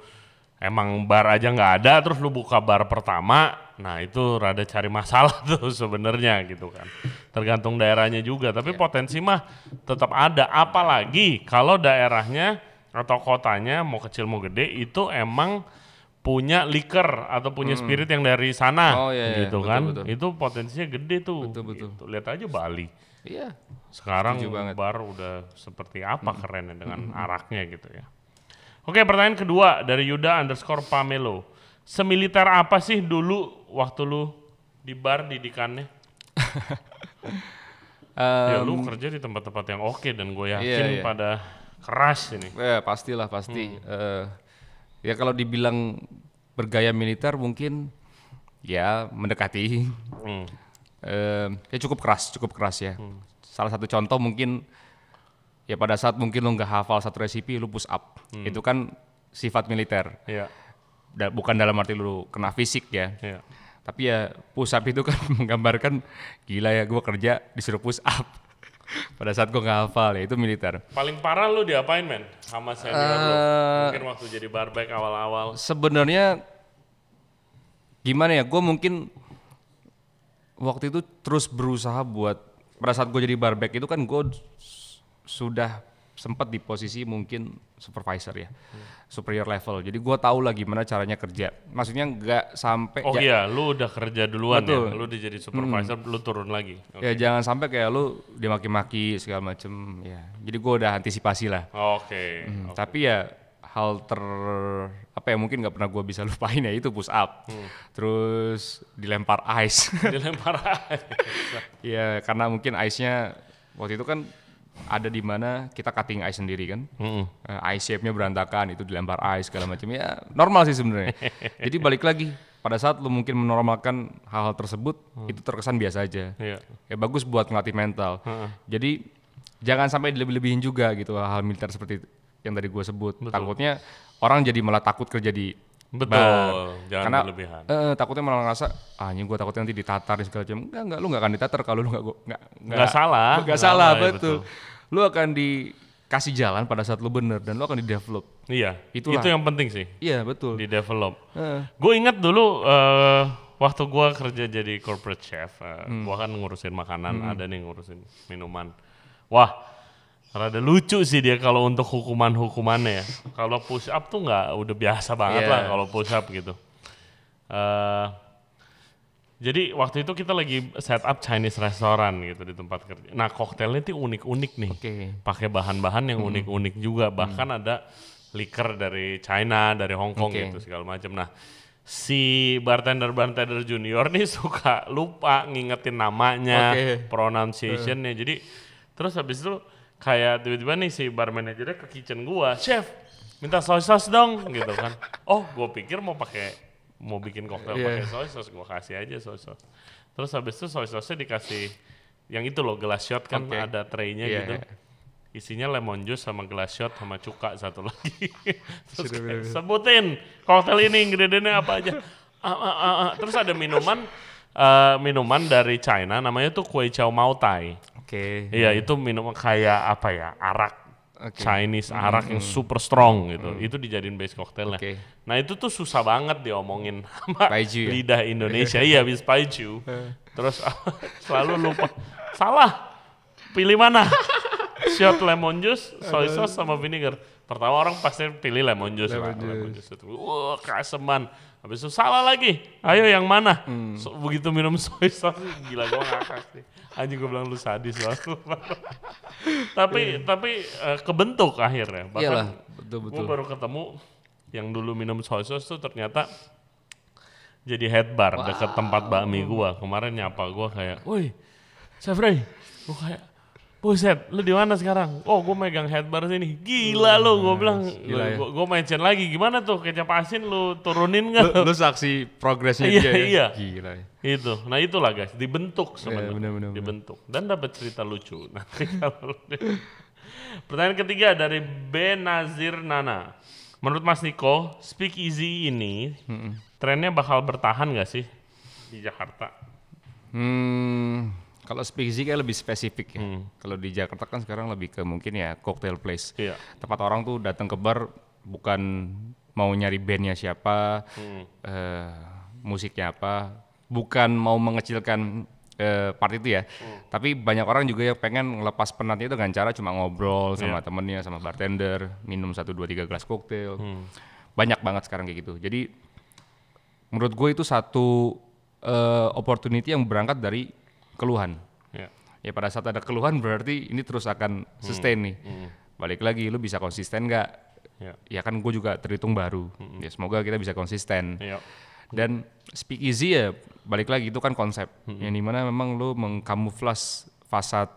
emang bar aja nggak ada, terus lu buka bar pertama, nah itu rada cari masalah tuh sebenarnya gitu kan. Tergantung daerahnya juga, tapi potensi mah tetap ada. Apalagi kalau daerahnya atau kotanya mau kecil mau gede itu emang punya liquor atau punya spirit yang dari sana gitu kan. Betul. Itu potensinya gede tuh. Betul. Gitu. Lihat aja Bali. Iya. Sekarang bar udah seperti apa kerennya dengan araknya gitu ya. Oke, pertanyaan kedua dari Yuda _ Pamelo. Semiliter apa sih dulu waktu lu di bar didikannya? Ya lu kerja di tempat-tempat yang oke dan gue yakin pada keras ini. Ya pastilah, pasti. Ya kalau dibilang bergaya militer mungkin ya mendekati. Ya cukup keras ya. Salah satu contoh mungkin Ya pada saat mungkin lu nggak hafal satu resipi, lu push up. Itu kan sifat militer. Iya. Bukan dalam arti lu kena fisik ya. Iya. Tapi ya push up itu kan menggambarkan gila ya gue kerja disuruh push up. Pada saat gue nggak hafal ya itu militer. Paling parah lu diapain men sama senior lu? Mungkin waktu jadi barback awal-awal. Sebenarnya gimana ya? Gue mungkin waktu itu terus berusaha buat pada saat gue jadi barback itu kan gue sudah sempat di posisi mungkin supervisor ya, superior level. Jadi gue tahu lah gimana caranya kerja. Maksudnya nggak sampai. Oh iya, lu udah kerja duluan betul. ya, lu udah jadi supervisor, lu turun lagi. Ya jangan sampai kayak lu dimaki-maki segala macem. Ya, jadi gue udah antisipasi lah. Oke. Tapi ya hal apa ya mungkin nggak pernah gue bisa lupain ya itu push up. Terus dilempar ice. Dilempar aja. Ya karena mungkin ice-nya waktu itu kan ada di mana kita cutting ice sendiri kan, ice shape-nya berantakan, itu dilempar ice segala macam ya normal sih sebenarnya. Jadi balik lagi pada saat lu mungkin menormalkan hal-hal tersebut itu terkesan biasa aja. Iya. Ya bagus buat ngelatih mental. Jadi jangan sampai dilebih-lebihin juga gitu hal-hal militer seperti yang tadi gue sebut. Betul. Takutnya orang jadi malah takut kerja di Betul, bar. jangan Karena berlebihan. takutnya malah ngerasa ini gue takutnya nanti ditatar segala macam. Enggak, lu nggak akan ditatar kalau lu Nggak salah. Nggak salah, betul. Lu akan dikasih jalan pada saat lu bener dan lu akan di-develop. Iya, Itulah. itu yang penting sih, Iya, betul. di develop. Gue ingat dulu waktu gue kerja jadi corporate chef, gue kan ngurusin makanan, ada nih ngurusin minuman. Wah, rada lucu sih dia kalau untuk hukumannya ya. Kalau push up tuh nggak, udah biasa banget lah kalau push up gitu. Jadi waktu itu kita lagi set up Chinese restaurant gitu di tempat kerja. Nah koktailnya tuh unik-unik nih, pakai bahan-bahan yang unik-unik juga. Bahkan ada liquor dari China, dari Hong Kong gitu segala macam. Nah si bartender junior nih suka lupa ngingetin namanya, pronunciationnya. Jadi terus habis itu kayak tiba-tiba nih si bar manajernya ke kitchen gua, chef minta soy sauce dong gitu kan. Oh gua pikir mau bikin koktail pakai soy sauce, gua kasih aja soy sauce. Terus habis itu soy sauce-nya dikasih yang itu loh gelas shot kan ada tray-nya gitu. Isinya lemon juice sama gelas shot sama cuka satu lagi. Terus kayak, sebutin koktail ini ingredientnya apa aja. Terus ada minuman dari China namanya tuh Kwei Chow Mao Tai. Iya itu minuman kayak apa ya, arak. Chinese arak yang super strong gitu. Itu dijadiin base cocktailnya. Nah itu tuh susah banget diomongin sama lidah Indonesia. Iya habis paiju. Terus selalu lupa. Salah. Pilih mana? Shot lemon juice, soy sauce sama vinegar. Pertama orang pasti pilih lemon juice. Lemon juice itu. Wah keaseman. Habis itu salah lagi. Ayo yang mana? Begitu minum soy sauce gila gue ngakak sih. Anjing gue bilang lu sadis banget. tapi kebentuk akhirnya. Bahkan iyalah, betul. Gue baru ketemu yang dulu minum soy sauce tuh ternyata jadi head bar dekat tempat bakmi gue. Kemarin nyapa gue kayak, woi Chef Ray. Gue kayak, buset lu di mana sekarang? Oh gue megang head bar sini. Gila lu, gue bilang. Gue mention lagi, gimana tuh kecap asin lu turunin gak? Lu saksi progresnya dia ya? Iya. Gila. Itu, nah itulah guys, dibentuk sebenarnya, dibentuk dan dapat cerita lucu. Nanti kalau pertanyaan ketiga dari B Nazir Nana, menurut Mas Niko, speakeasy ini trennya bakal bertahan nggak sih di Jakarta? Kalau speakeasy kayak lebih spesifik ya. Kalau di Jakarta kan sekarang lebih ke mungkin ya cocktail place. Tempat orang tuh datang ke bar bukan mau nyari bandnya siapa, musiknya apa. Bukan mau mengecilkan part itu ya, tapi banyak orang juga yang pengen ngelepas penatnya itu dengan cara cuma ngobrol sama temennya, sama bartender, minum 1, 2, 3 gelas koktail. Banyak banget sekarang kayak gitu. Jadi menurut gue itu satu opportunity yang berangkat dari keluhan. Ya pada saat ada keluhan berarti ini terus akan sustain nih. Balik lagi, lu bisa konsisten nggak? Ya kan gue juga terhitung baru. Ya semoga kita bisa konsisten. Dan speakeasy ya balik lagi itu kan konsep yang dimana memang lu mengkamuflas fasad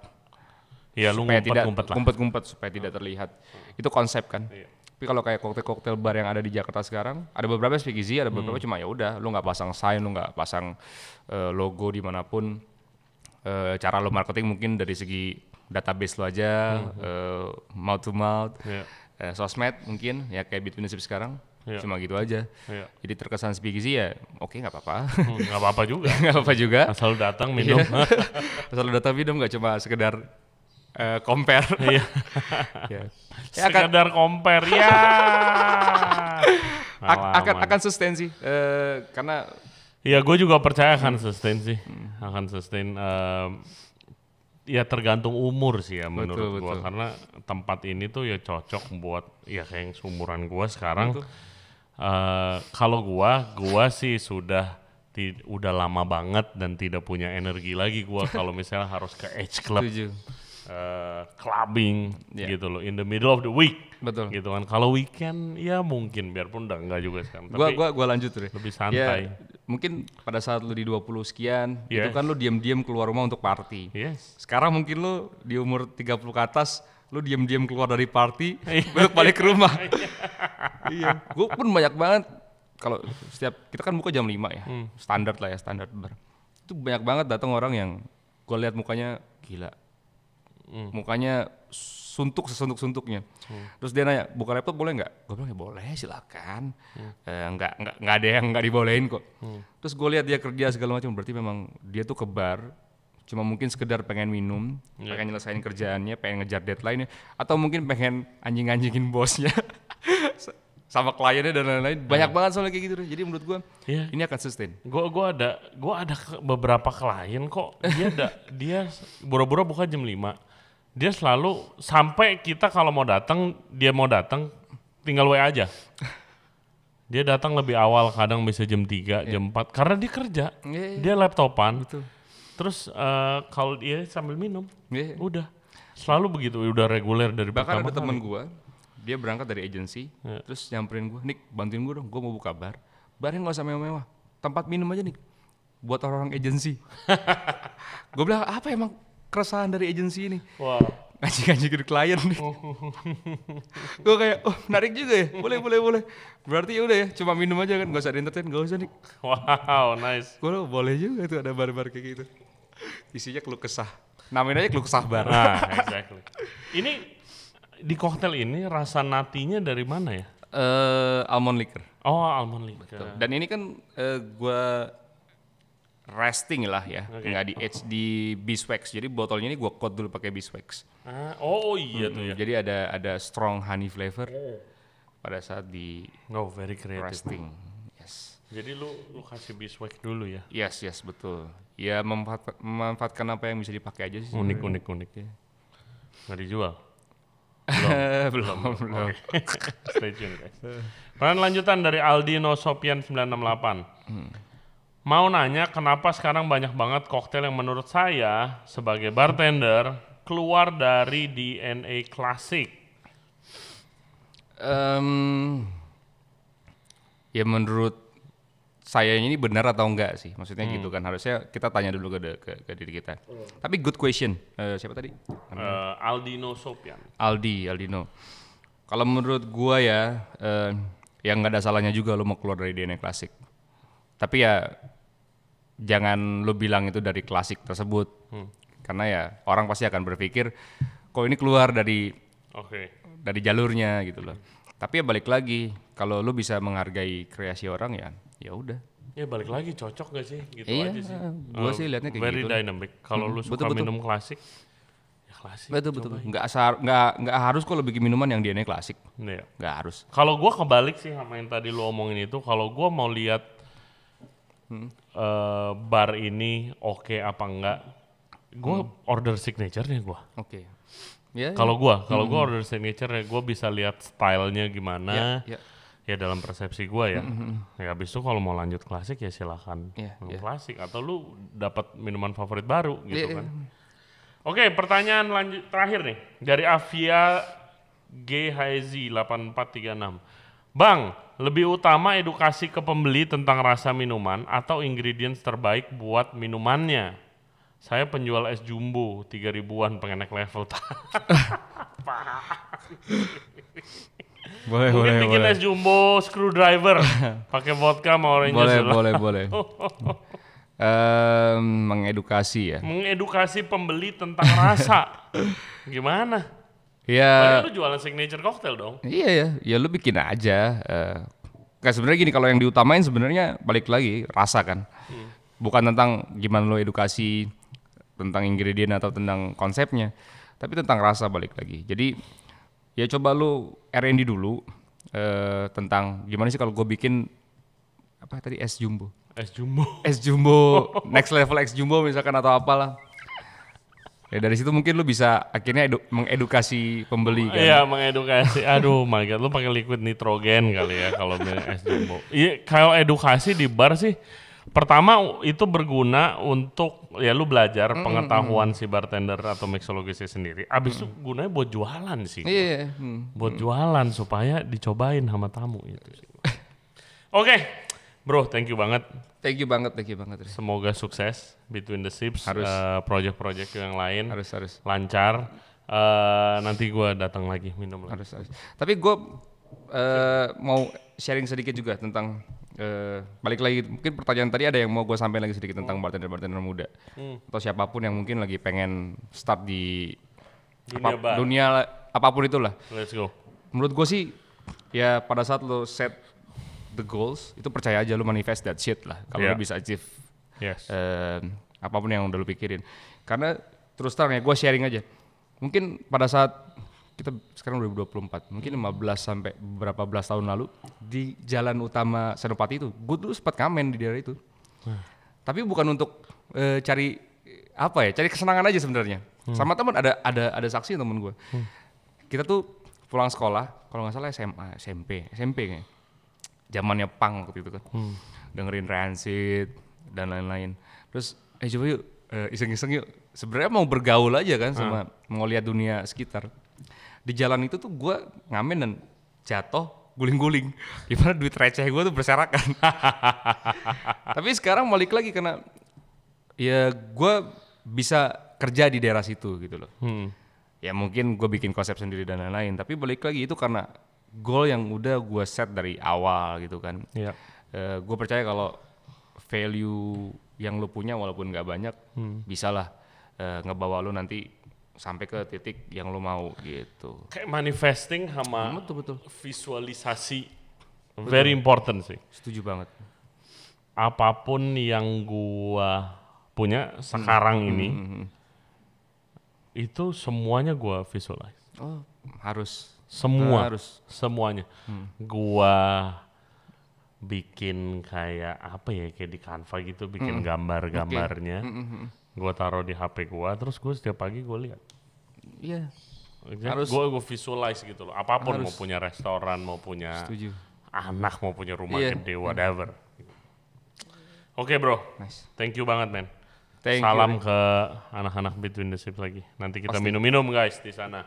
supaya tidak ngumpet-ngumpet supaya tidak terlihat. Itu konsep kan. Tapi kalau kayak koktail bar yang ada di Jakarta sekarang, ada beberapa speakeasy, ada beberapa cuma ya udah lu nggak pasang sign, lu nggak pasang logo dimanapun. Cara lu marketing mungkin dari segi database lo aja, mouth to mouth, Iya. sosmed mungkin ya kayak Bitwinship sekarang, Iya. cuma gitu aja. Iya. Jadi terkesan speakeasy ya, oke nggak apa-apa, Nggak apa-apa juga. nggak apa-apa juga. Asal lu datang minum. Asal lu datang minum nggak cuma sekedar compare. Iya. Ya. Sekedar compare ya. Akan sustain sih, karena Ya gue juga percaya akan sustain sih, akan sustain. Ya tergantung umur sih ya menurut gue, karena tempat ini tuh ya cocok buat ya kayak yang seumuran gue sekarang. Kalau gue sih udah lama banget dan tidak punya energi lagi gue kalau misalnya harus ke H Club. Clubbing gitu loh in the middle of the week. Betul. Gitu kan. Kalau weekend ya mungkin biarpun udah enggak juga sekarang. Gua lanjut tuh. Lebih santai. Ya, mungkin pada saat lu di 20 sekian, Yes. itu kan lu diam-diam keluar rumah untuk party. Yes. Sekarang mungkin lu di umur 30 ke atas, lu diam-diam keluar dari party untuk balik ke rumah. Iya. Gua pun banyak banget kalau setiap kita kan buka jam 5 ya. Standar lah ya, standar bar. Itu banyak banget datang orang yang gua lihat mukanya gila. Mukanya sesuntuk-suntuknya. Terus dia nanya, buka laptop boleh nggak? Gue bilang ya boleh, silakan. Nggak ada yang nggak dibolehin kok. Terus gue lihat dia kerja segala macam, berarti memang dia tuh ke bar, cuma mungkin sekedar pengen minum, pengen nyelesain kerjaannya, pengen ngejar deadline-nya, atau mungkin pengen anjing-anjingin bosnya sama kliennya dan lain-lain. Banyak banget soalnya kayak gitu deh. Jadi menurut gue ini akan sustain. Gue ada beberapa klien kok dia buru-buru buka jam 5. Dia selalu sampai kita kalau dia mau datang tinggal WA aja. Dia datang lebih awal, kadang bisa jam 3, jam 4 karena dia kerja. Dia laptopan. Betul. Terus kalau dia sambil minum, udah. Selalu begitu, udah reguler dari Bahkan pertama ada temen kali. gue, dia berangkat dari agensi, terus nyamperin gue, Nick bantuin gue dong, gue mau buka bar. Barnya gak usah mewah-mewah, tempat minum aja nih, buat orang-orang agensi. Gue bilang, apa emang keresahan dari agensi ini? Wow. Ngaji-ngaji klien nih. Gue kayak, oh menarik juga ya, boleh. Berarti ya udah ya, cuma minum aja kan, gak usah entertain, gak usah nih. Wow, nice. Gue boleh juga tuh ada bar-bar kayak gitu. Isinya keluh kesah, namain aja keluh kesah bar. Nah, exactly. Ini di koktail ini rasa natinya dari mana ya? Almond liquor. Oh, almond liquor. Dan ini kan gue resting lah ya, nggak di age di beeswax. Jadi botolnya ini gue coat dulu pakai beeswax. Oh iya tuh ya. Jadi ada strong honey flavor pada saat di Very creative. resting. Yes. Jadi lu kasih beeswax dulu ya. Yes, betul. Ya memanfaatkan apa yang bisa dipakai aja sih. Unik ya. Nggak dijual. belum. Stay tune guys. Pertanyaan lanjutan dari Aldino Sopian 968. Mau nanya kenapa sekarang banyak banget koktail yang menurut saya sebagai bartender keluar dari DNA klasik. Ya menurut saya ini benar atau enggak sih? Maksudnya gitu kan, harusnya kita tanya dulu ke diri kita. Tapi good question. Siapa tadi? Aldino Sopian. Aldino. Kalau menurut gua ya, yang nggak ada salahnya juga lo mau keluar dari DNA klasik. Tapi ya jangan lo bilang itu dari klasik tersebut, karena ya orang pasti akan berpikir, kok ini keluar dari jalurnya gitu loh. Tapi ya balik lagi, kalau lo bisa menghargai kreasi orang ya udah. Ya balik lagi cocok gak sih? Gitu iya, aja sih. Gua sih liatnya kayak very gitu. Very dynamic. Kalau lu suka minum klasik, ya klasik. Betul. Nggak harus kok lo bikin minuman yang DNA klasik. Iya. Nggak harus. Kalau gua kebalik sih sama yang tadi lu omongin itu. Kalau gua mau lihat bar ini oke apa enggak, gua order signature-nya gua. Oke. Ya, Kalau gua order signature-nya, gua bisa lihat stylenya gimana. Ya dalam persepsi gua ya. Ya habis itu kalau mau lanjut klasik ya silakan minum klasik, atau lu dapat minuman favorit baru gitu kan. Oke, pertanyaan terakhir nih dari Avia GHZ 8436. Bang, lebih utama edukasi ke pembeli tentang rasa minuman atau ingredients terbaik buat minumannya? Saya penjual es jumbo 3.000-an pengen naik level. Mungkin bikin es jumbo screwdriver pakai vodka sama orange juice. Boleh. Mengedukasi ya. Mengedukasi pembeli tentang rasa. Gimana? Ya. Lu jualan signature cocktail dong. Iya ya lu bikin aja. Kayak sebenarnya gini, kalau yang diutamain sebenarnya balik lagi rasa kan. Bukan tentang gimana lu edukasi tentang ingredient atau tentang konsepnya, tapi tentang rasa balik lagi. Jadi ya coba lu R&D dulu tentang gimana sih kalau gue bikin apa tadi es jumbo. Es jumbo, next level es jumbo misalkan atau apalah. Ya dari situ mungkin lu bisa akhirnya mengedukasi pembeli kan. Iya, mengedukasi. Aduh my god, lu pakai liquid nitrogen kali ya kalau beli es jumbo. Iya, kalau edukasi di bar sih pertama itu berguna untuk ya lu belajar pengetahuan si bartender atau mixologisnya sendiri. Abis itu gunanya buat jualan sih. Iya. Buat jualan supaya dicobain sama tamu itu sih. Oke. Bro, thank you banget. Thank you banget. Semoga sukses Between the Sips, project-project yang lain harus lancar. Nanti gue datang lagi minum lagi. Harus. Tapi gue mau sharing sedikit juga tentang balik lagi, mungkin pertanyaan tadi ada yang mau gue sampaikan lagi sedikit tentang bartender muda atau siapapun yang mungkin lagi pengen start di dunia apapun itulah. Let's go. Menurut gue sih ya pada saat lo set the goals, itu percaya aja lu manifest that shit lah kalau lu bisa achieve apapun yang udah lu pikirin. Karena terus terang ya gue sharing aja, mungkin pada saat kita sekarang 2024, mungkin 15 sampai beberapa belas tahun lalu di jalan utama Senopati itu gue dulu sempat ngamen di daerah itu. Tapi bukan untuk cari kesenangan aja sebenarnya. Sama teman ada saksi temen gue. Kita tuh pulang sekolah kalau nggak salah SMP kayaknya. Zamannya punk waktu itu kan, dengerin Rancid dan lain-lain. Terus coba yuk iseng-iseng yuk. Sebenarnya mau bergaul aja kan sama mau lihat dunia sekitar. Di jalan itu tuh gue ngamen dan jatuh guling-guling. Gimana duit receh gue tuh berserakan. Tapi sekarang balik lagi karena ya gue bisa kerja di daerah situ gitu loh. Ya mungkin gue bikin konsep sendiri dan lain-lain. Tapi balik lagi itu karena goal yang udah gue set dari awal gitu kan. Gue percaya kalau value yang lu punya walaupun nggak banyak, bisalah ngebawa lu nanti sampai ke titik yang lu mau gitu. Kayak manifesting sama betul. Visualisasi very important sih. Setuju banget. Apapun yang gua punya sekarang ini, itu semuanya gua visualize. Oh, harus. Semuanya. Gua bikin kayak apa ya, kayak di Canva gitu, bikin gambar-gambarnya. Gua taruh di HP gua, terus gua setiap pagi gua lihat. Iya. Harus. Gua visualize gitu loh. Apapun mau punya restoran, mau punya anak, mau punya rumah gede, whatever. Oke, bro. Nice. Thank you banget, man. Salam ke anak-anak Between the Sips lagi. Nanti kita minum-minum guys di sana.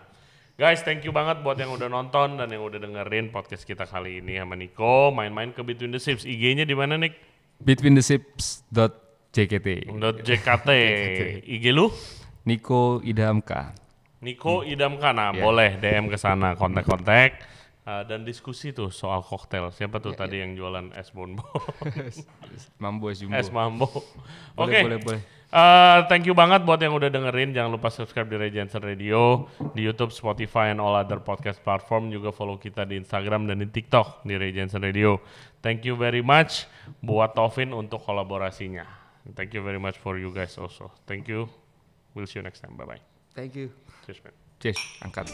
Guys, thank you banget buat yang udah nonton dan yang udah dengerin podcast kita kali ini sama Nico. Main-main ke Between the Sips. IG-nya di mana, Nick? betweenthesips.jkt. IG lu? Nico Idamka. Nah, boleh DM ke sana, kontak-kontak dan diskusi tuh soal koktail. Siapa tuh tadi yang jualan es bonbon? Mambo es jumbo. Es mambo. Boleh. Thank you banget buat yang udah dengerin. Jangan lupa subscribe di Ray Jensen Radio, di YouTube, Spotify, and all other podcast platform. Juga follow kita di Instagram dan di TikTok di Ray Jensen Radio. Thank you very much buat Taufin untuk kolaborasinya. Thank you very much for you guys also. Thank you. We'll see you next time. Bye-bye. Thank you. Cheers, man. Cheers. Angkat.